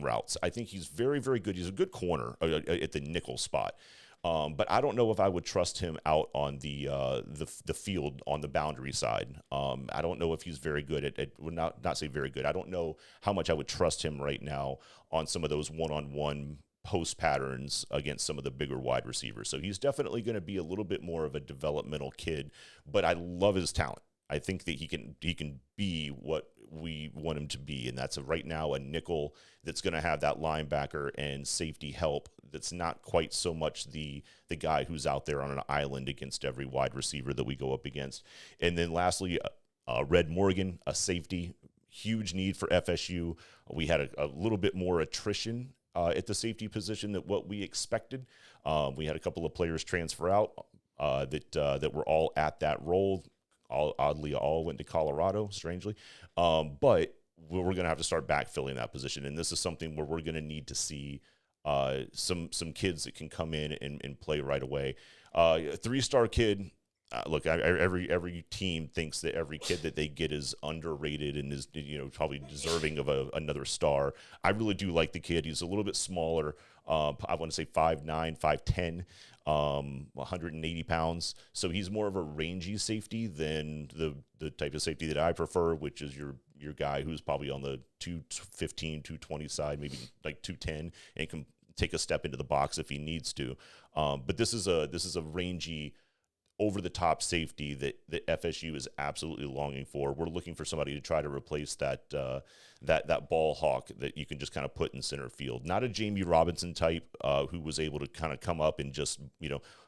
routes. I think he's very, very good. He's a good corner at the nickel spot. But I don't know if I would trust him out on the field on the boundary side. I don't know if he's very good would not say very good. I don't know how much I would trust him right now on some of those one-on-one post patterns against some of the bigger wide receivers. So he's definitely going to be a little bit more of a developmental kid, but I love his talent. I think that he can be what we want him to be, and that's right now a nickel that's going to have that linebacker and safety help. That's not quite so much the guy who's out there on an island against every wide receiver that we go up against. And then lastly, Red Morgan, a safety, huge need for FSU. We had a little bit more attrition at the safety position than what we expected. We had a couple of players transfer out that were all at that role. All went to Colorado, strangely. But we're going to have to start backfilling that position. And this is something where we're going to need to see some kids that can come in and play right away. A 3-star kid, look, every team thinks that every kid that they get is underrated and is probably deserving of another star. I really do like the kid. He's a little bit smaller. I want to say 5'9", 5'10", 180 pounds. So he's more of a rangy safety than the type of safety that I prefer, which is your guy who's probably on the 215, 220 side, maybe like 210, and can take a step into the box if he needs to. But this is a rangy, over-the-top safety that FSU is absolutely longing for. We're looking for somebody to try to replace that ball hawk that you can just kind of put in center field. Not a Jamie Robinson type who was able to kind of come up and just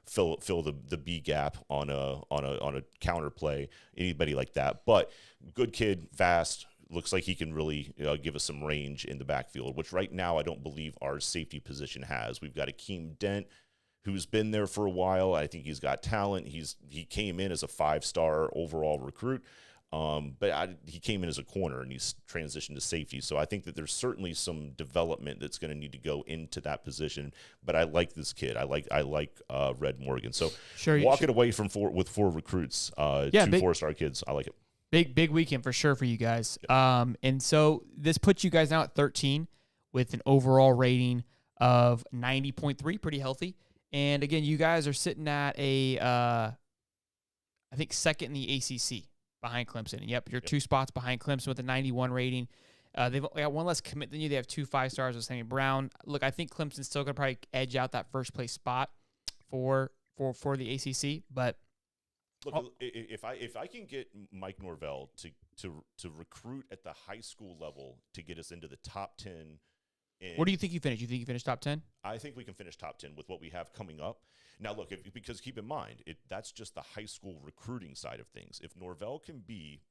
fill the B gap on a counter play. Anybody like that, but good kid, fast. Looks like he can really give us some range in the backfield, which right now I don't believe our safety position has. We've got Akeem Dent, who's been there for a while. I think he's got talent. He came in as a 5-star overall recruit. But he came in as a corner and he's transitioned to safety. So I think that there's certainly some development that's going to need to go into that position. But I like this kid. I like Red Morgan. So walking away from with 4 recruits, 2 4-star kids. I like it. Big weekend for sure for you guys. And so this puts you guys now at 13 with an overall rating of 90.3, pretty healthy. And again, you guys are sitting at I think second in the ACC behind Clemson. Yep, you're 2 spots behind Clemson with a 91 rating. They've got 1 less commit than you. They have 2 5-stars with Sammy Brown. Look, I think Clemson's still going to probably edge out that first place spot for the ACC. But look, if I can get Mike Norvell to recruit at the high school level to get us into the top 10. Where do you think you finish? You think you finish top 10? I think we can finish top 10 with what we have coming up. Now, look, because keep in mind, that's just the high school recruiting side of things. If Norvell can be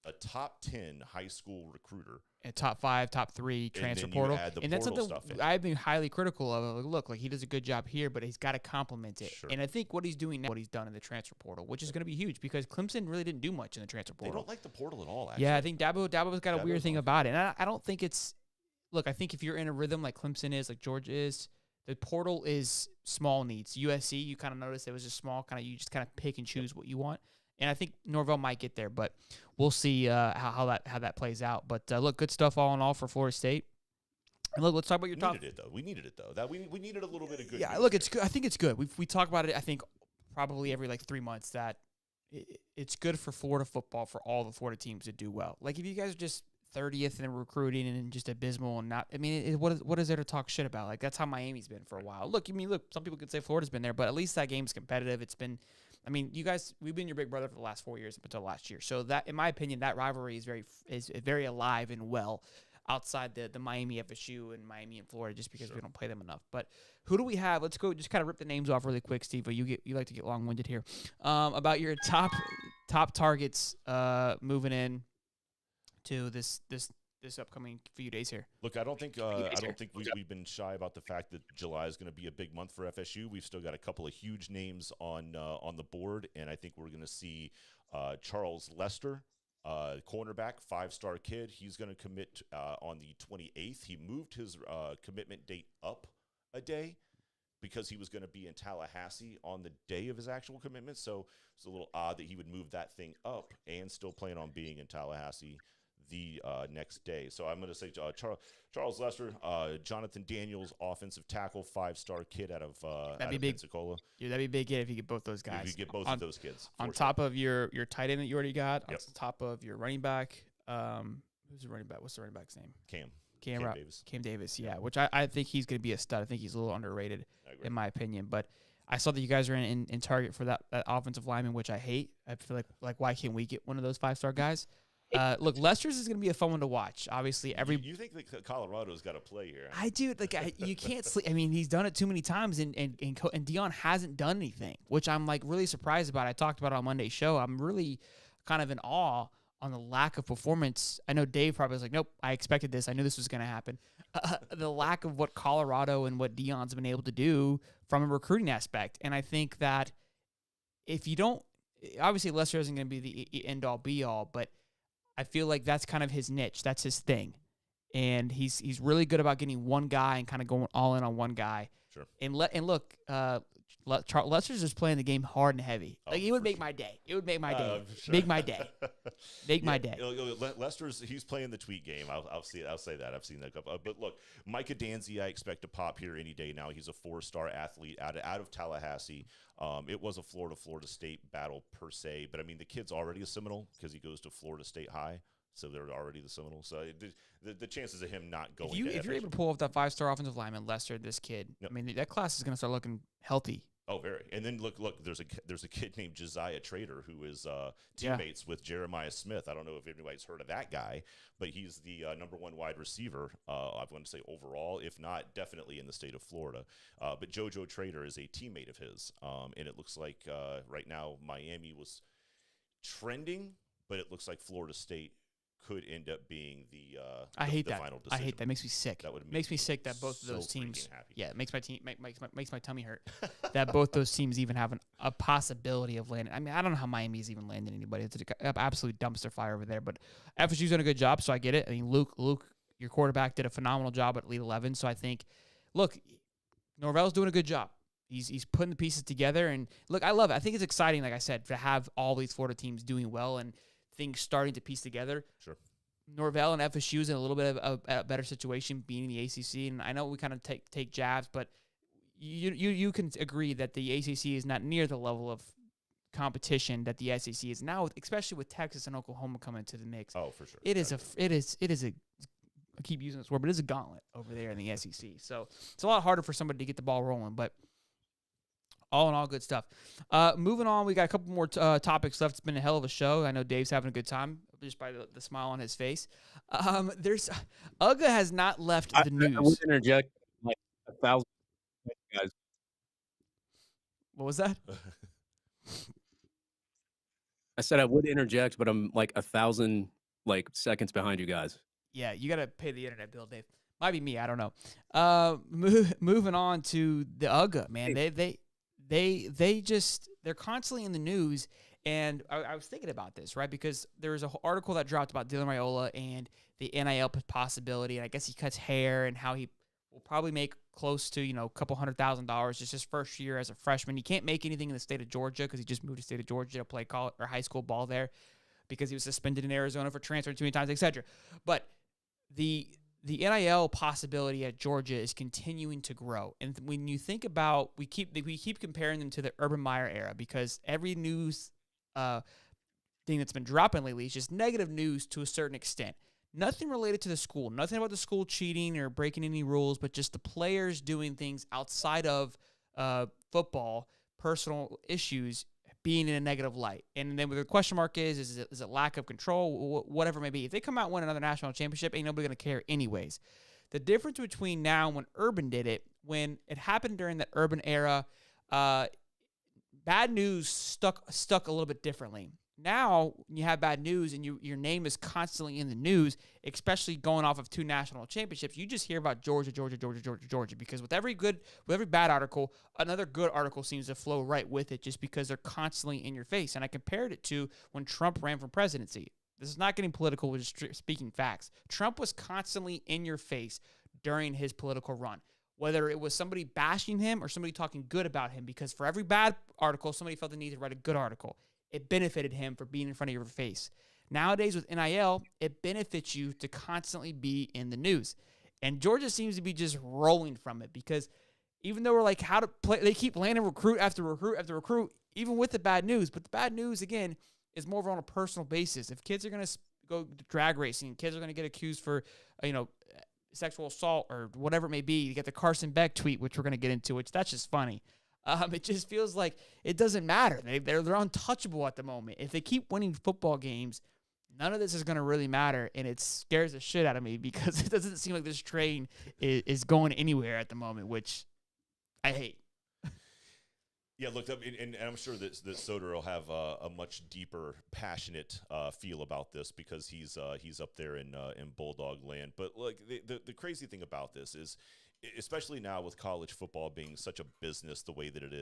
a top 10 high school recruiter, a top 5, top 3 transfer portal, and that's something I've been highly critical of. Look, he does a good job here, but he's got to complement it. Sure. And I think what he's doing now, what he's done in the transfer portal, which is going to be huge because Clemson really didn't do much in the transfer portal. They don't like the portal at all, actually. Yeah, I think Dabo's got a weird thing about it. And I don't think it's – look, I think if you're in a rhythm like Clemson is, like Georgia is, the portal is small needs. USC, you kind of notice it was just small, you just kind of pick and choose what you want. And I think Norvell might get there, but we'll see how that plays out. But look, good stuff all in all for Florida State. And look, let's talk about your top. We needed it though. We needed a little bit of good. Yeah, look, it's good. I think it's good. We talk about it. I think probably every 3 months that it's good for Florida football for all the Florida teams to do well. Like if you guys are just 30th in recruiting and just abysmal and not, I mean, what is there to talk shit about? Like that's how Miami's been for a while. Look, some people could say Florida's been there, but at least that game's competitive. It's been. I mean, you guys, we've been your big brother for the last 4 years up until last year. So that, in my opinion, that rivalry is very alive and well outside the Miami FSU and Miami and Florida, just because we don't play them enough. But who do we have? Let's go just kind of rip the names off really quick, Steve. You like to get long-winded here. About your top targets moving in to this upcoming few days here. Look, I don't think we've been shy about the fact that July is going to be a big month for FSU. We've still got a couple of huge names on the board, and I think we're going to see Charles Lester, cornerback, 5-star kid. He's going to commit on the 28th. He moved his commitment date up a day because he was going to be in Tallahassee on the day of his actual commitment. So it's a little odd that he would move that thing up and still plan on being in Tallahassee the next day. So I'm going to say Charles Lester, Jonathan Daniels, offensive tackle, 5-star kid out of Pensacola. Yeah, that'd be big if you get both those guys. If you get both of those kids. On top of your tight end that you already got, on top of your running back. Who's the running back? What's the running back's name? Cam Davis. Cam Davis, yeah, which I think he's going to be a stud. I think he's a little underrated in my opinion. But I saw that you guys are in target for that offensive lineman, which I hate. I feel like why can't we get one of those 5-star guys? Look, Lester's is going to be a fun one to watch. Obviously, you think that Colorado's got to play here? I do. You can't sleep. I mean, he's done it too many times, and Deion hasn't done anything, which I'm really surprised about. I talked about it on Monday's show. I'm really kind of in awe on the lack of performance. I know Dave probably was like, "Nope, I expected this. I knew this was going to happen." The lack of what Colorado and what Deion's been able to do from a recruiting aspect, and I think that if you don't, obviously Lester isn't going to be the end all be all, but I feel like that's kind of his niche. That's his thing. And he's really good about getting one guy and kind of going all in on one guy. Sure. And look, Lester's just playing the game hard and heavy. It would make my day. It would make my day. Sure. Make my day. Make my day. Lester's he's playing the tweet game. I'll say that. I've seen that couple. But look, Micah Danzy, I expect to pop here any day now. He's a 4-star athlete out of Tallahassee. It was a Florida State battle per se, but I mean the kid's already a Seminole because he goes to Florida State High. So they're already the Seminoles. So the chances of him not going. If you're able to pull off that 5-star offensive lineman, Lester, this kid, I mean that class is going to start looking healthy. Oh, very. And then look. There's a kid named Josiah Trader who is teammates with Jeremiah Smith. I don't know if anybody's heard of that guy, but he's the number 1 wide receiver. I'm going to say overall, if not definitely in the state of Florida. But JoJo Trader is a teammate of his, and it looks like right now Miami was trending, but it looks like Florida State could end up being the I hate the that. final I decision. hate that. Makes me sick. That would makes me sick that both of those so teams. freaking happy. Yeah, it makes my tummy hurt. That both those teams even have a possibility of landing. I mean, I don't know how Miami's even landing anybody. It's an absolute dumpster fire over there. But FSU's done a good job, so I get it. I mean, Luke, your quarterback, did a phenomenal job at Elite 11. So I think, look, Norvell's doing a good job. He's putting the pieces together, and look, I love it. I think it's exciting, like I said, to have all these Florida teams doing well and things starting to piece together. Sure. Norvell and FSU is in a little bit of a better situation being in the ACC, and I know we kind of take jabs, but you can agree that the ACC is not near the level of competition that the SEC is now, especially with Texas and Oklahoma coming to the mix. Oh, for sure. It is a I keep using this word, but it's a gauntlet over there in the SEC. So it's a lot harder for somebody to get the ball rolling, but all in all, good stuff. Moving on, we got a couple more topics left. It's been a hell of a show. I know Dave's having a good time just by the smile on his face. There's UGA has not left the news. I would interject like 1,000 guys. What was that? I said I would interject, but I'm like 1,000 seconds behind you guys. Yeah, you got to pay the internet bill, Dave. Might be me. I don't know. Moving on to the UGA, man. They're constantly in the news. And I was thinking about this, right? Because there was an article that dropped about Dylan Raiola and the NIL possibility. And I guess he cuts hair and how he will probably make close to, a couple $100,000 just his first year as a freshman. He can't make anything in the state of Georgia because he just moved to the state of Georgia to play college or high school ball there because he was suspended in Arizona for transferring too many times, etc. But the NIL possibility at Georgia is continuing to grow. And when you think about, we keep comparing them to the Urban Meyer era because every news thing that's been dropping lately is just negative news to a certain extent. Nothing related to the school, nothing about the school cheating or breaking any rules, but just the players doing things outside of football, personal issues being in a negative light. And then where the question mark is it lack of control, whatever it may be. If they come out and win another national championship, ain't nobody going to care anyways. The difference between now and when Urban did it, when it happened during the Urban era, bad news stuck a little bit differently. Now, when you have bad news and your name is constantly in the news, especially going off of 2 national championships, you just hear about Georgia, because with every bad article, another good article seems to flow right with it just because they're constantly in your face. And I compared it to when Trump ran for presidency. This is not getting political, we're just speaking facts. Trump was constantly in your face during his political run, whether it was somebody bashing him or somebody talking good about him, because for every bad article, somebody felt the need to write a good article. It benefited him for being in front of your face. Nowadays with NIL, it benefits you to constantly be in the news. And Georgia seems to be just rolling from it because even though we're like how to play, they keep landing recruit after recruit after recruit, even with the bad news. But the bad news, again, is more on a personal basis. If kids are going to go drag racing, kids are going to get accused for, sexual assault or whatever it may be. You get the Carson Beck tweet, which we're going to get into, which that's just funny. It just feels like it doesn't matter. They're untouchable at the moment. If they keep winning football games, none of this is going to really matter, and it scares the shit out of me because it doesn't seem like this train is going anywhere at the moment, which I hate. Yeah, look, and I'm sure that Soder will have a much deeper, passionate feel about this because he's up there in Bulldog land. But look, the crazy thing about this is, especially now with college football being such a business the way that it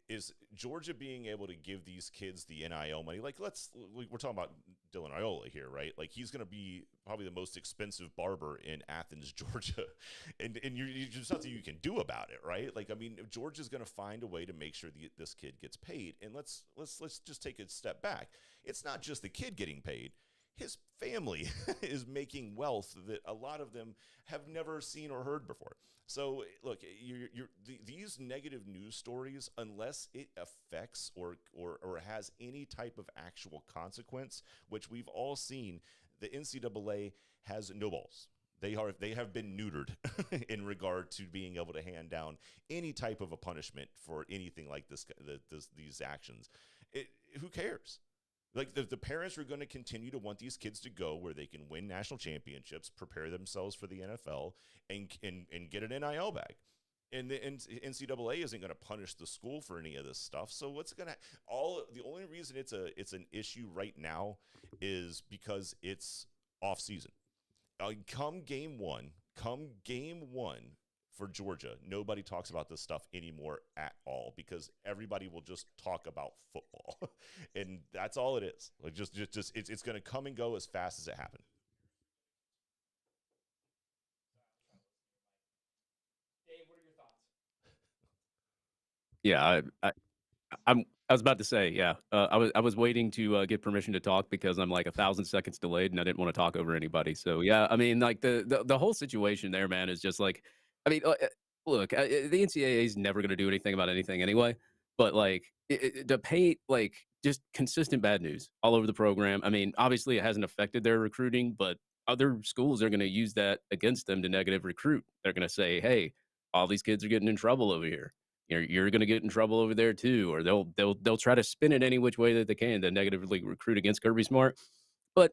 is Georgia being able to give these kids the NIL money. Like, we're talking about Dylan Raiola here, right? Like, he's going to be probably the most expensive barber in Athens, Georgia. And there's nothing you can do about it, right? Like, I mean, Georgia's going to find a way to make sure this kid gets paid. And let's just take a step back. It's not just the kid getting paid. His family is making wealth that a lot of them have never seen or heard before. So, look, these negative news stories, unless it affects or has any type of actual consequence, which we've all seen, the NCAA has no balls. They have been neutered in regard to being able to hand down any type of a punishment for anything like these actions. Who cares? Like, the parents are going to continue to want these kids to go where they can win national championships, prepare themselves for the NFL, and get an NIL bag. And the NCAA isn't going to punish the school for any of this stuff. So what's going to the only reason it's an issue right now is because it's off season. Come game one for Georgia, nobody talks about this stuff anymore at all because everybody will just talk about football, and that's all it is. Like just it's going to come and go as fast as it happened. Dave, what are your thoughts? Yeah, I was about to say, yeah. I was waiting to get permission to talk because I'm like 1,000 seconds delayed, and I didn't want to talk over anybody. So yeah, I mean, like the whole situation there, man, is just like, I mean, look, the NCAA is never going to do anything about anything anyway. But like to paint like just consistent bad news all over the program. I mean, obviously it hasn't affected their recruiting, but other schools are going to use that against them to negative recruit. They're going to say, hey, all these kids are getting in trouble over here. You're going to get in trouble over there too, or they'll try to spin it any which way that they can to negatively recruit against Kirby Smart. But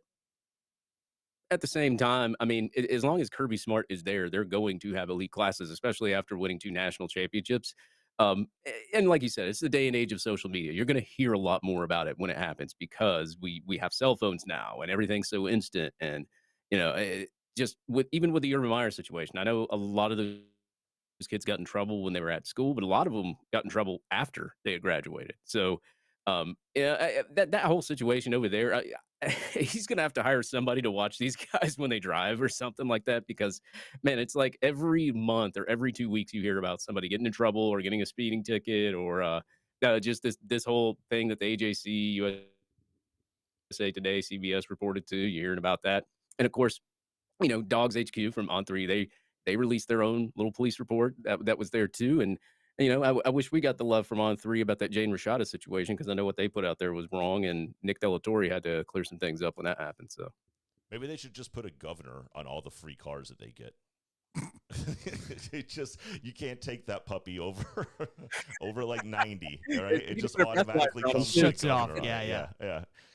at the same time, I mean, as long as Kirby Smart is there, they're going to have elite classes, especially after winning 2 national championships. And like you said, it's the day and age of social media. You're going to hear a lot more about it when it happens because we have cell phones now and everything's so instant. And just even with the Urban Meyer situation, I know a lot of those kids got in trouble when they were at school, but a lot of them got in trouble after they had graduated. So, that whole situation over there, he's gonna have to hire somebody to watch these guys when they drive or something like that. Because, man, it's like every month or every 2 weeks you hear about somebody getting in trouble or getting a speeding ticket or just this whole thing that the AJC, USA Today, CBS reported to. You're hearing about that, and of course, Dogs HQ from On3, they released their own little police report that was there too. And I wish we got the love from On3 about that Jane Rashada situation because I know what they put out there was wrong, and Nick Delatorre had to clear some things up when that happened. So maybe they should just put a governor on all the free cars that they get. You can't take that puppy over like 90, right? It just automatically comes shuts it off. Yeah.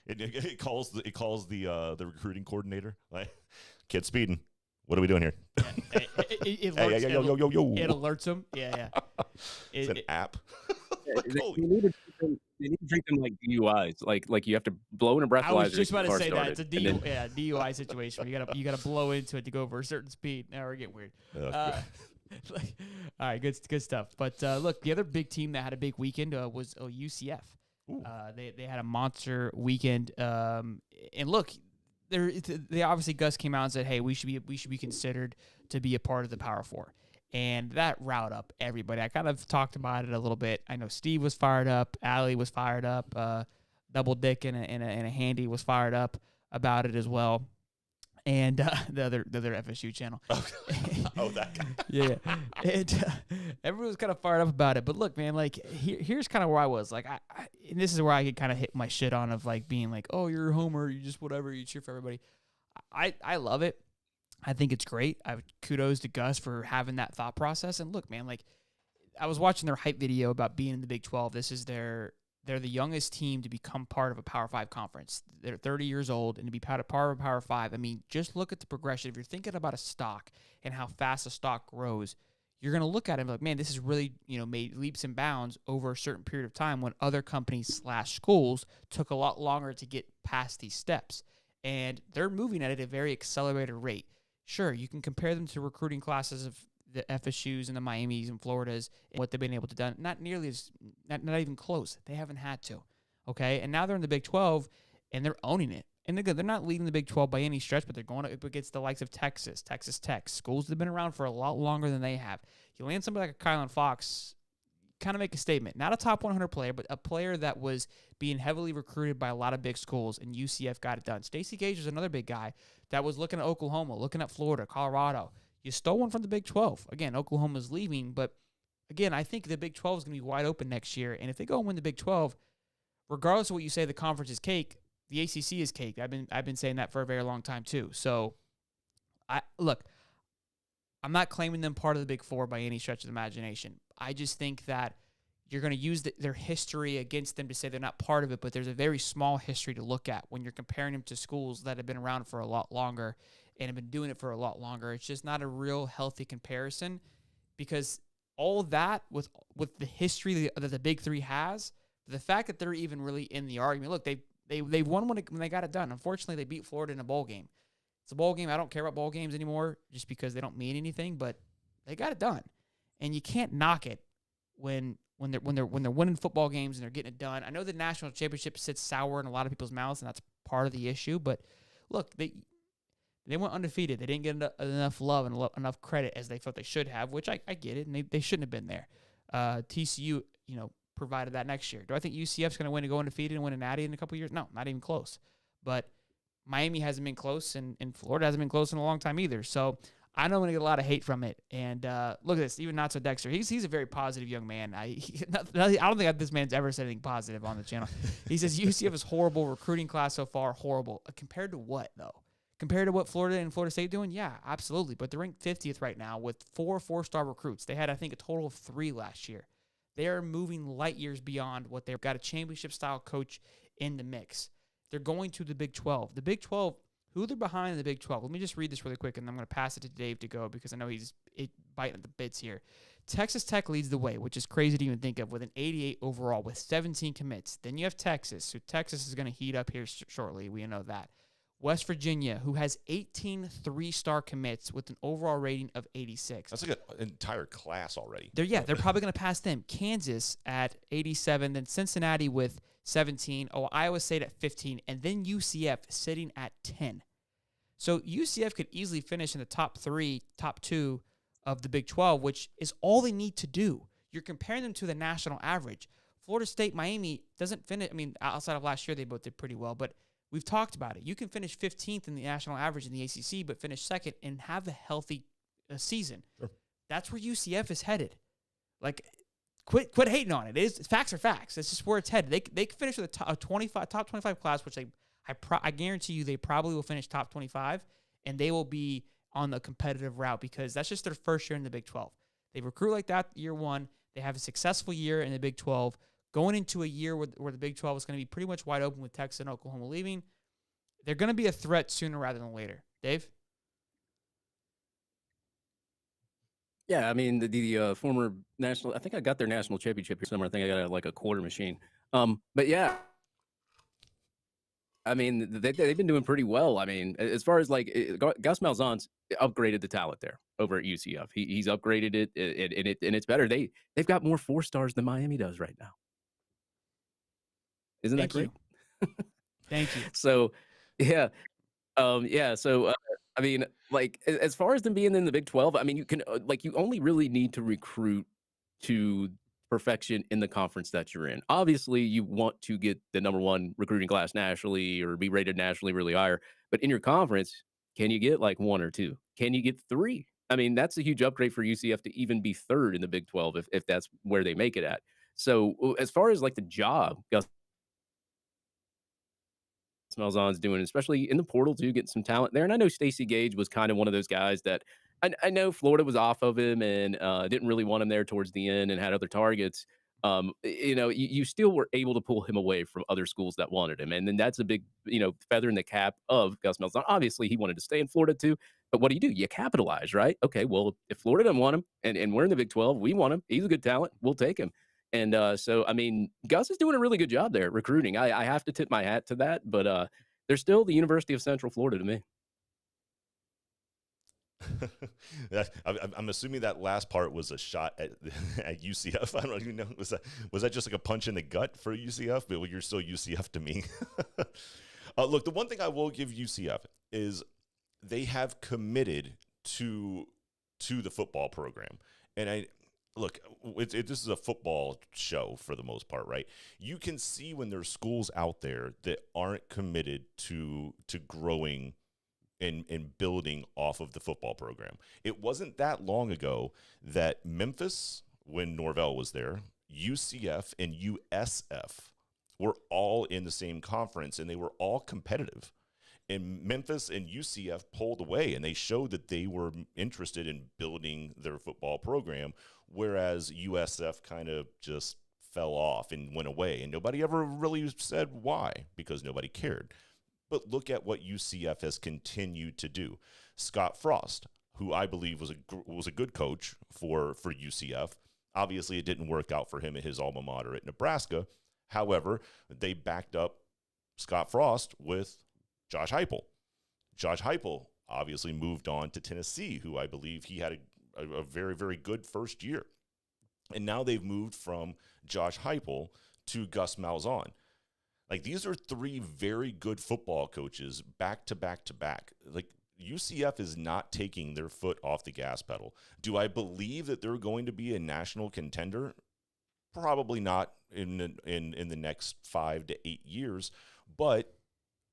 It calls the recruiting coordinator like, kid speeding. What are we doing here? It It alerts them. Yeah. It's an app. They need to treat them like DUIs. Like you have to blow in a breathalyzer. I was just about to say that started, it's a DUI situation. You gotta blow into it to go over a certain speed. Now we're getting weird. All right, good stuff. But look, the other big team that had a big weekend was UCF. They had a monster weekend. And look, they obviously Gus came out and said, "Hey, we should be considered to be a part of the Power Four." And that riled up everybody. I kind of talked about it a little bit. I know Steve was fired up. Allie was fired up. Double Dick and a Handy was fired up about it as well. And the other FSU channel. Oh, that guy. Yeah. And everyone was kind of fired up about it. But look, man, like here's kind of where I was. Like, and this is where I could kind of hit my shit on of like being like, oh, you're a homer. You just whatever. You cheer for everybody. I love it. I think it's great. Kudos to Gus for having that thought process. And look, man, like I was watching their hype video about being in the Big 12. This is they're the youngest team to become part of a Power 5 conference. They're 30 years old, and to be part of a Power 5, I mean, just look at the progression. If you're thinking about a stock and how fast a stock grows, you're going to look at it and be like, man, this has really, made leaps and bounds over a certain period of time when other companies / schools took a lot longer to get past these steps. And they're moving at a very accelerated rate. Sure, you can compare them to recruiting classes of the FSUs and the Miamis and Floridas and what they've been able to do. Not nearly as, not even close. They haven't had to. Okay, and now they're in the Big 12 and they're owning it. And they're not leading the Big 12 by any stretch, but they're going up against the likes of Texas Tech, schools that have been around for a lot longer than they have. You land somebody like a Kylan Fox, kind of make a statement. Not a top 100 player, but a player that was being heavily recruited by a lot of big schools, and UCF got it done. Stacey Gage is another big guy that was looking at Oklahoma, looking at Florida, Colorado. You stole one from the Big 12. Again, Oklahoma's leaving, but again, I think the Big 12 is going to be wide open next year, and if they go and win the Big 12, regardless of what you say, the conference is cake, the ACC is cake. I've been saying that for a very long time too. So, I'm not claiming them part of the Big Four by any stretch of the imagination. I just think that you're going to use their history against them to say they're not part of it, but there's a very small history to look at when you're comparing them to schools that have been around for a lot longer and have been doing it for a lot longer. It's just not a real healthy comparison because all of that with the history that the Big Three has, the fact that they're even really in the argument. Look, they won when they got it done. Unfortunately, they beat Florida in a bowl game. It's a bowl game. I don't care about bowl games anymore just because they don't mean anything, but they got it done. And you can't knock it when they're winning football games and they're getting it done. I know the national championship sits sour in a lot of people's mouths, and that's part of the issue. But look, they went undefeated. They didn't get enough love and enough credit as they thought they should have, which I get it, and they shouldn't have been there. TCU, provided that next year. Do I think UCF's going to win and go undefeated and win a natty in a couple years? No, not even close. But Miami hasn't been close, and Florida hasn't been close in a long time either. So I know I'm going to get a lot of hate from it. And look at this, even Not So Dexter. He's a very positive young man. I don't think this man's ever said anything positive on the channel. He says UCF is horrible, recruiting class so far, horrible. Compared to what, though? Compared to what Florida and Florida State doing? Yeah, absolutely. But they're ranked 50th right now with 4 4-star recruits. They had, I think, a total of 3 last year. They are moving light years beyond what they've got a championship-style coach in the mix. They're going to the Big 12. The Big 12, who they're behind in the Big 12? Let me just read this really quick, and I'm going to pass it to Dave to go because I know he's biting at the bits here. Texas Tech leads the way, which is crazy to even think of, with an 88 overall with 17 commits. Then you have Texas, so Texas is going to heat up here shortly. We know that. West Virginia, who has 18 3-star commits with an overall rating of 86. That's like an entire class already. They're probably going to pass them. Kansas at 87, then Cincinnati with 17, Iowa State at 15, and then UCF sitting at 10. So UCF could easily finish in the top 3, top 2 of the Big 12, which is all they need to do. You're comparing them to the national average. Florida State, Miami doesn't finish. I mean, outside of last year, they both did pretty well, but we've talked about it. You can finish 15th in the national average in the ACC, but finish second and have a healthy season. Sure. That's where UCF is headed. Like, quit hating on it. Facts are facts. It's just where it's headed. They can finish with a top 25 class, which I guarantee you they probably will finish top 25, and they will be on the competitive route because that's just their first year in the Big 12. They recruit like that year one. They have a successful year in the Big 12. Going into a year where the Big 12 is going to be pretty much wide open with Texas and Oklahoma leaving, they're going to be a threat sooner rather than later. Dave? Yeah, I mean, the former national, I think I got their national championship here somewhere. I think I got like a quarter machine. But yeah, I mean, they've been doing pretty well. I mean, as far as like Gus Malzahn's upgraded the talent there over at UCF. He's upgraded it, and it's better. They've got more 4-stars than Miami does right now. Isn't that great? Thank you. So, yeah. So, I mean, like, as far as them being in the Big 12, I mean, you can, you only really need to recruit to perfection in the conference that you're in. Obviously, you want to get the number 1 recruiting class nationally or be rated nationally really higher. But in your conference, can you get like 1 or 2? Can you get 3? I mean, that's a huge upgrade for UCF to even be 3rd in the Big 12 if that's where they make it at. So, as far as like the job, Gus Malzahn's doing, especially in the portal too, getting some talent there. And I know Stacey Gage was kind of one of those guys that I know Florida was off of him and didn't really want him there towards the end and had other targets. You still were able to pull him away from other schools that wanted him. And then that's a big, feather in the cap of Gus Malzahn. Obviously, he wanted to stay in Florida too. But what do? You capitalize, right? Okay, well, if Florida doesn't want him and we're in the Big 12, we want him. He's a good talent. We'll take him. And so, I mean, Gus is doing a really good job there recruiting. I have to tip my hat to that, but they're still the University of Central Florida to me. I'm assuming that last part was a shot at UCF. I don't even know. Was that just like a punch in the gut for UCF? But you're still UCF to me. Look, the one thing I will give UCF is they have committed to the football program, and Look, this is a football show for the most part, right? You can see when there's schools out there that aren't committed to growing and building off of the football program. It wasn't that long ago that Memphis, when Norvell was there, UCF and USF were all in the same conference, and they were all competitive. And Memphis and UCF pulled away, and they showed that they were interested in building their football program, whereas USF kind of just fell off and went away. And nobody ever really said why, because nobody cared. But look at what UCF has continued to do. Scott Frost, who I believe was a good coach for UCF, Obviously, it didn't work out for him at his alma mater at Nebraska. However, they backed up Scott Frost with Josh Heupel. Josh Heupel obviously moved on to Tennessee, who I believe he had a very, very good first year. And now they've moved from Josh Heupel to Gus Malzahn. Like, these are three very good football coaches back to back to back. Like, UCF is not taking their foot off the gas pedal. Do I believe that they're going to be a national contender? Probably not in the next 5 to 8 years. But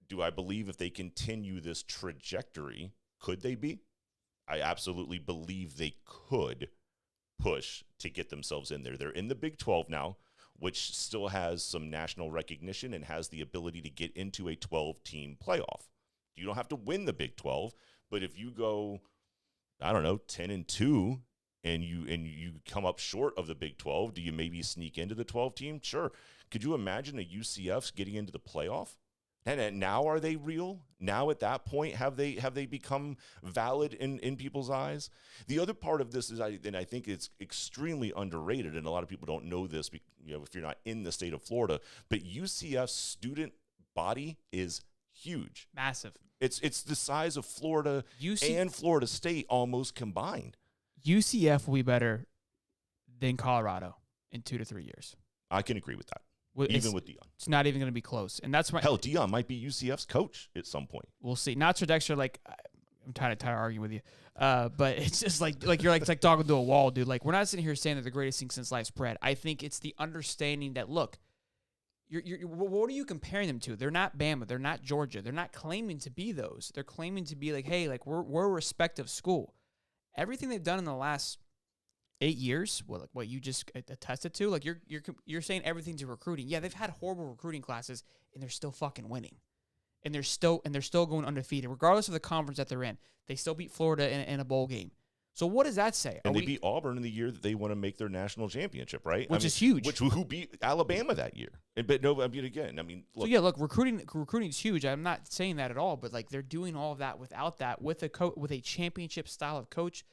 do I believe if they continue this trajectory, could they be? I absolutely believe they could push to get themselves in there. They're in the Big 12 now, which still has some national recognition and has the ability to get into a 12-team playoff. You don't have to win the Big 12, but if you go, I don't know, 10-2 and you come up short of the Big 12, do you maybe sneak into the 12 team? Sure. Could you imagine a UCF's getting into the playoff? And now are they real? Now at that point, have they become valid in people's eyes? The other part of this is, I think it's extremely underrated, and a lot of people don't know this, if you're not in the state of Florida, but UCF's student body is huge. Massive. It's the size of Florida and Florida State almost combined. UCF will be better than Colorado in 2 to 3 years. I can agree with that. Even with Dion. It's not even going to be close. And that's why. Hell, Dion might be UCF's coach at some point. We'll see. Not Sir Dexter, like, I'm tired of arguing with you. But it's just like you're like talking to a wall, dude. Like, we're not sitting here saying they're the greatest thing since sliced bread. I think it's the understanding that, look, what are you comparing them to? They're not Bama. They're not Georgia. They're not claiming to be those. They're claiming to be like, hey, like we're a respective school. Everything they've done in the last 8 years, what you just attested to, like you're saying everything to recruiting. Yeah, they've had horrible recruiting classes, and they're still fucking winning, and they're still going undefeated, regardless of the conference that they're in. They still beat Florida in a bowl game. So what does that say? And they beat Auburn in the year that they want to make their national championship, right? Which is huge. Who beat Alabama that year? But no, I mean, again, look. So yeah, look, recruiting is huge. I'm not saying that at all, but like they're doing all of that without that, with a championship style of coach.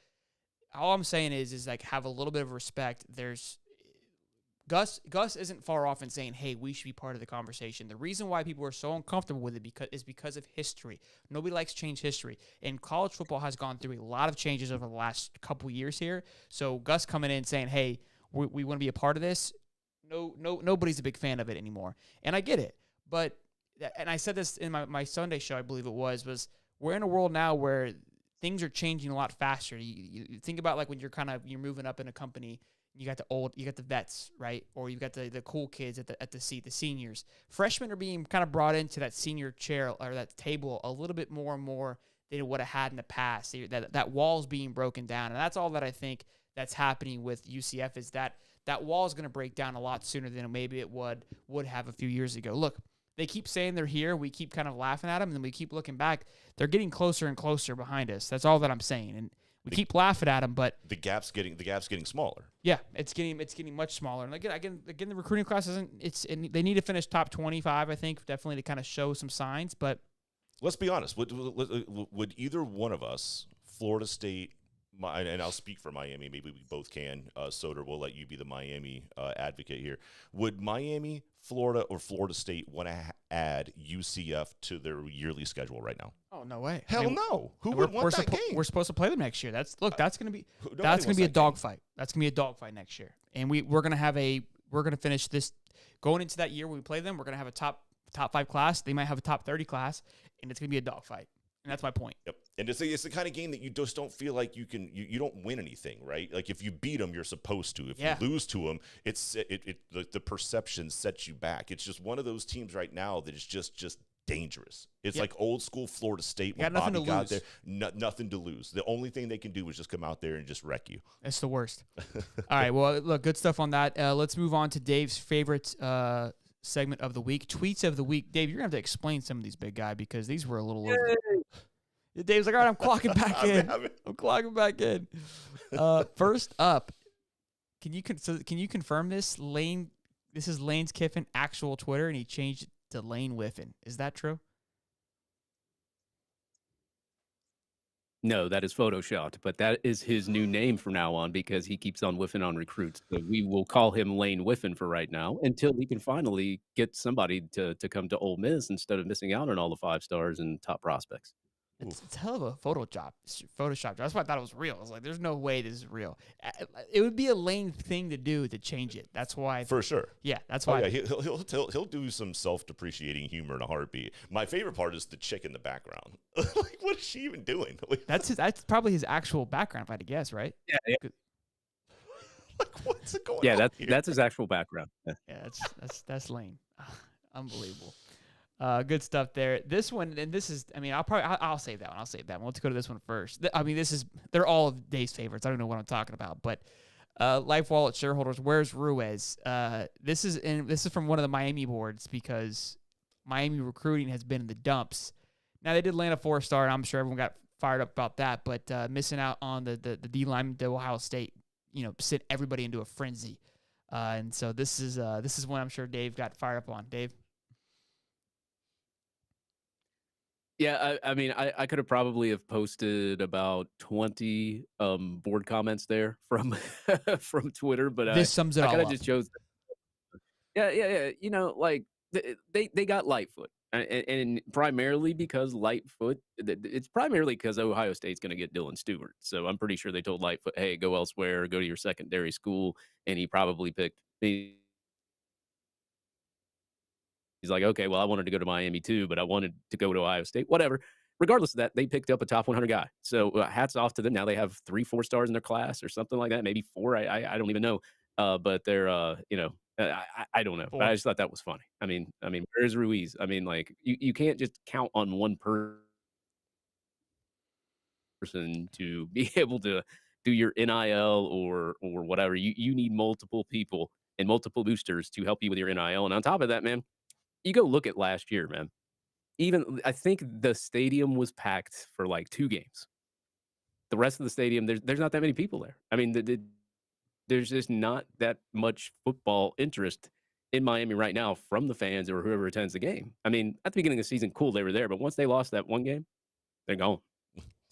All I'm saying is like have a little bit of respect. There's Gus isn't far off in saying, hey, we should be part of the conversation. The reason why people are so uncomfortable with it is because of history. Nobody likes change history. And college football has gone through a lot of changes over the last couple years here. So Gus coming in saying, hey, we want to be a part of this, nobody's a big fan of it anymore. And I get it. But, and I said this in my Sunday show, I believe it was we're in a world now where things are changing a lot faster. You think about like when you're moving up in a company, you got the vets, right? Or you've got the cool kids at the seat, the seniors. Freshmen are being kind of brought into that senior chair or that table a little bit more and more than it would have had in the past. That wall's being broken down. And that's all that I think that's happening with UCF is that wall is going to break down a lot sooner than maybe it would have a few years ago. Look, they keep saying they're here. We keep kind of laughing at them, and then we keep looking back. They're getting closer and closer behind us. That's all that I'm saying. And we keep laughing at them, but the gap's getting smaller. Yeah, it's getting much smaller. And again, the recruiting class they need to finish top 25. I think definitely to kind of show some signs. But let's be honest. Would either one of us, Florida State, and I'll speak for Miami. Maybe we both can. Soder, we'll let you be the Miami advocate here. Would Miami, Florida, or Florida State want to add UCF to their yearly schedule right now? Oh, no way. Hell no. Who would want that game? We're supposed to play them next year. That's going to be a dogfight. That's going to be a dogfight next year. And we're going to finish this going into that year when we play them. We're going to have a top 5 class. They might have a top 30 class, and it's going to be a dogfight. And that's my point. Yep. And it's the kind of game that you just don't feel like you don't win anything, right? Like if you beat them, you're supposed to. If you lose to them, the perception sets you back. It's just one of those teams right now that is just dangerous. It's like old school Florida State when Bobby got there. Nothing to lose. The only thing they can do is just come out there and just wreck you. It's the worst. All right. Well, look, good stuff on that. Let's move on to Dave's favorite segment of the week, tweets of the week. Dave, you're gonna have to explain some of these, big guy, because these were a little over. Dave's like, all right, I'm clocking back in. I'm clocking back in. First up, can you confirm this? This is Lane's Kiffin actual Twitter, and he changed it to Lane Whiffen. Is that true? No, that is photoshopped, but that is his new name from now on because he keeps on whiffing on recruits. So we will call him Lane Whiffen for right now until he can finally get somebody to come to Ole Miss instead of missing out on all the 5 stars and top prospects. It's hell of a Photoshop job. That's why I thought it was real. I was like, there's no way this is real. It would be a lame thing to do to change it. That's why. For sure. Yeah, that's Oh why. yeah, he'll do some self-depreciating humor in a heartbeat. My favorite part is the chick in the background. Like, what is she even doing? Like, That's probably his actual background, if I had to guess, right? Yeah. like what's going Yeah, on? that's his actual background. Yeah. Yeah, that's lame. Unbelievable. Good stuff there. This one, and this is, I mean, I'll save that one. I'll save that one. Let's go to this one first. I mean, they're all of Dave's favorites. I don't know what I'm talking about, but Life Wallet shareholders, where's Ruiz? This is from one of the Miami boards because Miami recruiting has been in the dumps. Now they did land a 4-star, and I'm sure everyone got fired up about that, but missing out on the D line to Ohio State, sent everybody into a frenzy. And so this is one I'm sure Dave got fired up on. Dave. Yeah, I mean, I could have probably have posted about 20 board comments there from from Twitter, but This sums it I all kind of up. just chose. Yeah. Like they got Lightfoot, and primarily because Lightfoot, it's primarily because Ohio State's going to get Dylan Stewart. So I'm pretty sure they told Lightfoot, "Hey, go elsewhere, go to your secondary school," and he probably picked me. He's like, okay, well, I wanted to go to Miami too, but I wanted to go to Ohio State, whatever. Regardless of that, they picked up a top 100 guy. So hats off to them. Now they have 3 4-stars in their class or something like that, maybe 4. I don't even know. But they're, I don't know. But I just thought that was funny. I mean, where's Ruiz? I mean, like you can't just count on one person to be able to do your NIL or whatever. You need multiple people and multiple boosters to help you with your NIL. And on top of that, man, you go look at last year, man. Even I think the stadium was packed for like 2 games. The rest of the stadium, there's not that many people there. I mean, there's just not that much football interest in Miami right now from the fans or whoever attends the game. I mean, at the beginning of the season, cool, they were there, but once they lost that one game, they're gone.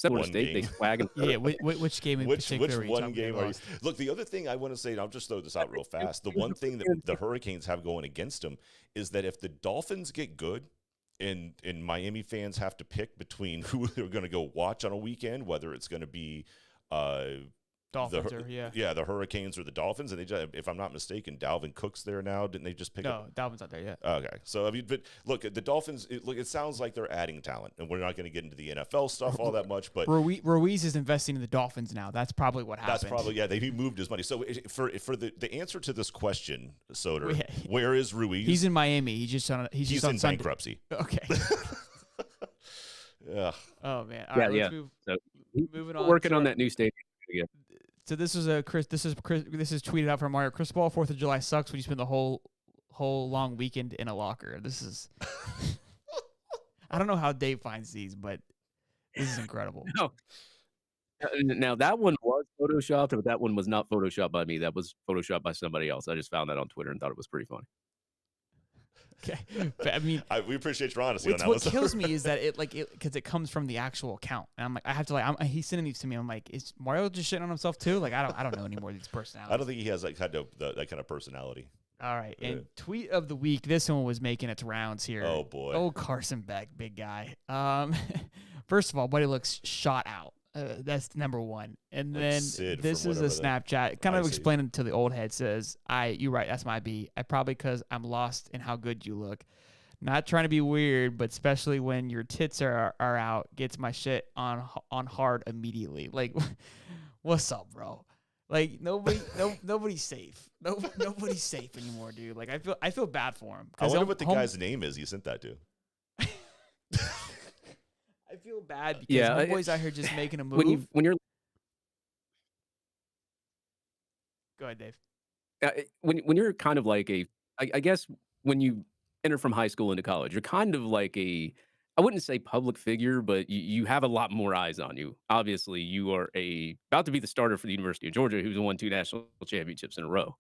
Florida State, they swag. Yeah, which game in particular? Which one game are you? Look, the other thing I want to say, and I'll just throw this out real fast. The one thing that the Hurricanes have going against them is that if the Dolphins get good, and Miami fans have to pick between who they're going to go watch on a weekend, whether it's going to be Dolphins the Hurricanes or the Dolphins, and if I'm not mistaken, Dalvin Cook's there now. Didn't they just pick up? No, Dalvin's not there yet. Okay, so I mean, but look, the Dolphins. It sounds like they're adding talent, and we're not going to get into the NFL stuff all that much. But Ruiz is investing in the Dolphins now. That's probably what happened. That's probably He moved his money. So for the answer to this question, Soder, where is Ruiz? He's in Miami. He's in bankruptcy. Okay. Yeah. Oh man. All right, let's move. So moving on. Working on that new stadium. Yeah. So this is tweeted out from Mario Cristobal. 4th of July sucks when you spend the whole long weekend in a locker. This is I don't know how Dave finds these, but this is incredible. No. Now that one was photoshopped, but that one was not photoshopped by me. That was photoshopped by somebody else. I just found that on Twitter and thought it was pretty funny. Okay, but I mean, we appreciate your honesty on that. What kills me is that because it comes from the actual account, and I'm like, I have to he's sending these to me. I'm like, is Mario just shitting on himself too? Like, I don't know anymore these personalities. I don't think he has that kind of personality. All right, and tweet of the week. This one was making its rounds here. Oh boy, Carson Beck, big guy. First of all, buddy looks shot out. That's number one. And then this is a Snapchat, kind of explaining to the old head. Says, you're right, that's my B. I probably because I'm lost in how good you look. Not trying to be weird, but especially when your tits are out, gets my shit on hard immediately. Like, what's up, bro? Like nobody's safe. Nobody's safe anymore, dude. Like I feel bad for him. I wonder what the guy's name is he sent that to. I feel bad because homeboys out here just making a move. When you're Go ahead, Dave. When you're kind of like I guess when you enter from high school into college, you're kind of like I wouldn't say public figure, but you have a lot more eyes on you. Obviously, you are about to be the starter for the University of Georgia, who's won 2 national championships in a row.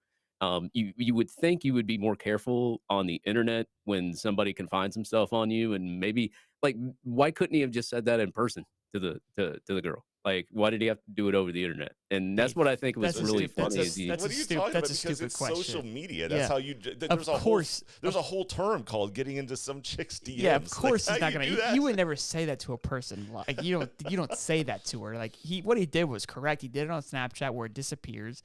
You would think you would be more careful on the internet when somebody confines himself on you, and maybe like why couldn't he have just said that in person? to the girl? Like, why did he have to do it over the internet? And that's what I think was That's a really stupid- funny. that's Is a- he, that's What are you stu- talking that's about? a Because stupid it's question. social media. Yeah. That's how you. There's a whole term called getting into some chick's DMs. Yeah, of course Like, he's how not gonna. do that? You would never say that to a person. Like you don't say that to her. Like what he did was correct. He did it on Snapchat where it disappears.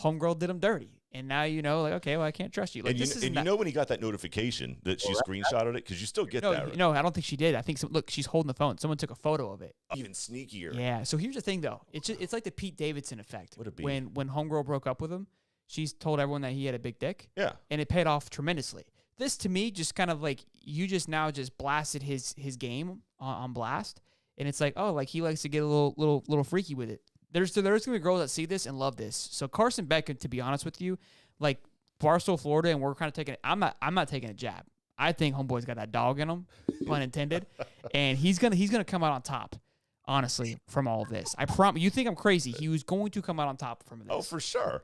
Homegirl did him dirty, and now you know, like, okay, well, I can't trust you. Like, And you know when he got that notification that she screenshotted it, because you still get that. Right? No, I don't think she did. I think look, she's holding the phone. Someone took a photo of it. Even sneakier. Yeah. So here's the thing, though. It's like the Pete Davidson effect. What a beat. When Homegirl broke up with him, she's told everyone that he had a big dick. Yeah. And it paid off tremendously. This to me just kind of like you just blasted his game on blast, and it's like, oh, like he likes to get a little freaky with it. There's gonna be girls that see this and love this. So Carson Beck, to be honest with you, like Barstow, Florida, and we're kind of taking. I'm not taking a jab. I think Homeboy's got that dog in him, pun intended, and he's gonna come out on top. Honestly, from all of this, I promise. You think I'm crazy? He was going to come out on top from this. Oh, for sure.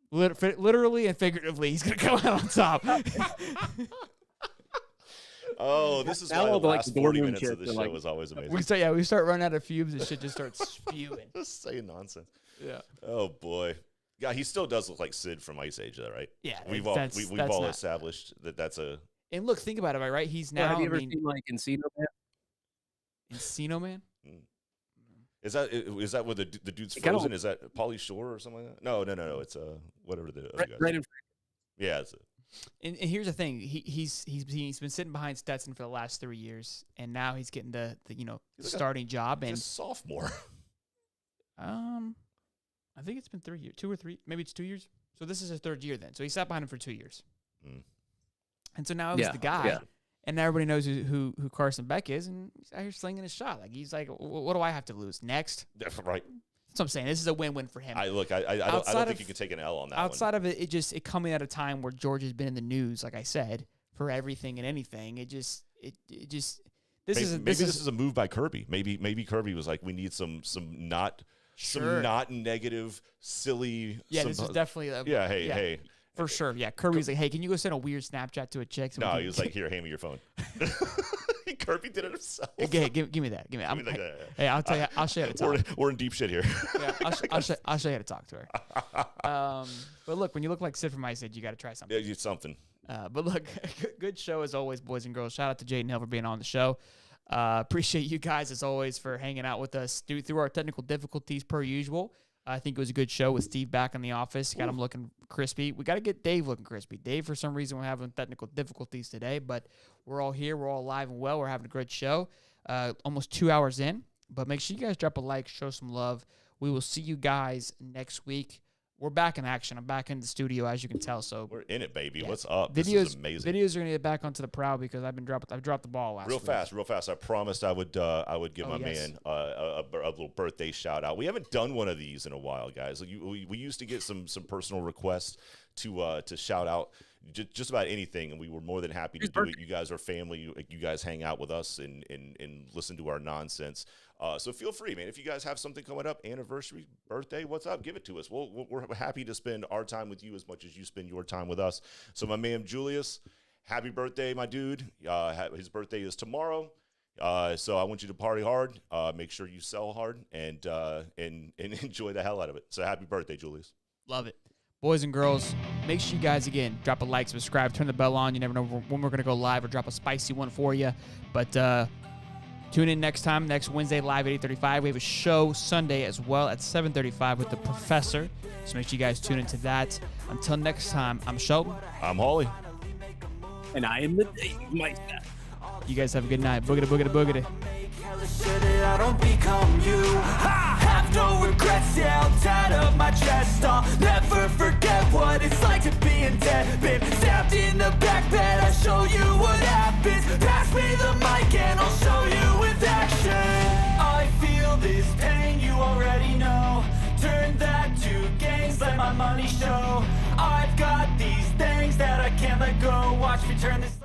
Literally and figuratively, he's gonna come out on top. Oh, this is Now why all the the, like, last the 40 boardroom minutes of the chicks show are like- was always amazing. we start running out of fumes and shit just starts spewing. Just saying nonsense. Yeah. Oh boy. Yeah, he still does look like Sid from Ice Age, though, right? Yeah, We've that's all not- established that that's a. And look, think about it, right? He's Yeah, now. have you ever I mean, seen like Encino Man? Encino Man. Is that what the dude's It kinda- frozen? Is that Pauly Shore or something like that? No. It's whatever the other guy. Brandon, Yeah, it's And here's the thing: he's been sitting behind Stetson for the last 3 years, and now he's getting the He's like starting job. he's And a sophomore. I think it's been 3 years, 2 or 3, maybe it's 2 years. So this is his third year then. So he sat behind him for 2 years, and so now he's Yeah, the guy. yeah. And now everybody knows who Carson Beck is, and he's out here slinging his shot. Like he's like, what do I have to lose next? Right. That's what I'm saying. This is a win-win for him. I don't think you can take an L on that Outside of it, it coming at a time where George has been in the news, like I said, for everything and anything. This is a move by Kirby. Maybe Kirby was like, we need some not negative, silly. Yeah, this is definitely Hey. for sure. Yeah, Kirby's like, hey, can you go send a weird Snapchat to a chick? So No, he was like, here, hand me your phone. Kirby did it himself. Okay, give me that. Give me that. Hey, I'll tell you. I'll show you how to talk. We're in deep shit here. Yeah, I'll show you how to talk to her. But look, when you look like Sid from Ice Age, you got to try something. Yeah, it's something. But look, good show as always, boys and girls. Shout out to Jaydon Hill for being on the show. Appreciate you guys as always for hanging out with us through our technical difficulties per usual. I think it was a good show with Steve back in the office. Got him looking crispy. We got to get Dave looking crispy. Dave, for some reason, we're having technical difficulties today, but we're all here. We're all alive and well. We're having a great show. Almost 2 hours in, but make sure you guys drop a like, show some love. We will see you guys next week. We're back in action. I'm back in the studio, as you can tell. So We're in it, baby. What's up? Videos, This is amazing. Videos are gonna get back onto the prowl because I've dropped the ball last Real week. fast. I promised I would give my man a little birthday shout out. We haven't done one of these in a while, guys. We used to get some personal requests to shout out just about anything, and we were more than happy to do it. You guys are family. You guys hang out with us and listen to our nonsense. So feel free, man. If you guys have something coming up, anniversary, birthday, what's up? Give it to us. We're happy to spend our time with you as much as you spend your time with us. So my man Julius, happy birthday, my dude. His birthday is tomorrow. So I want you to party hard. Make sure you sell hard and enjoy the hell out of it. So happy birthday, Julius. Love it. Boys and girls, make sure you guys, again, drop a like, subscribe, turn the bell on. You never know when we're going to go live or drop a spicy one for you. But tune in next Wednesday, live at 8:35. We have a show Sunday as well at 7:35 with the professor. So make sure you guys tune into that. Until next time, I'm Sheldon. I'm Holly. And I am the Dave Meister. You guys have a good night. Boogity, boogity, boogity. Sure that I don't become you. I have no regrets, yeah, I'll tie up my chest. I'll never forget what it's like to be in debt. Been stabbed in the back bed, I show you what happens. Pass me the mic and I'll show you with action. I feel this pain, you already know. Turn that to gains, let my money show. I've got these things that I can't let go. Watch me turn this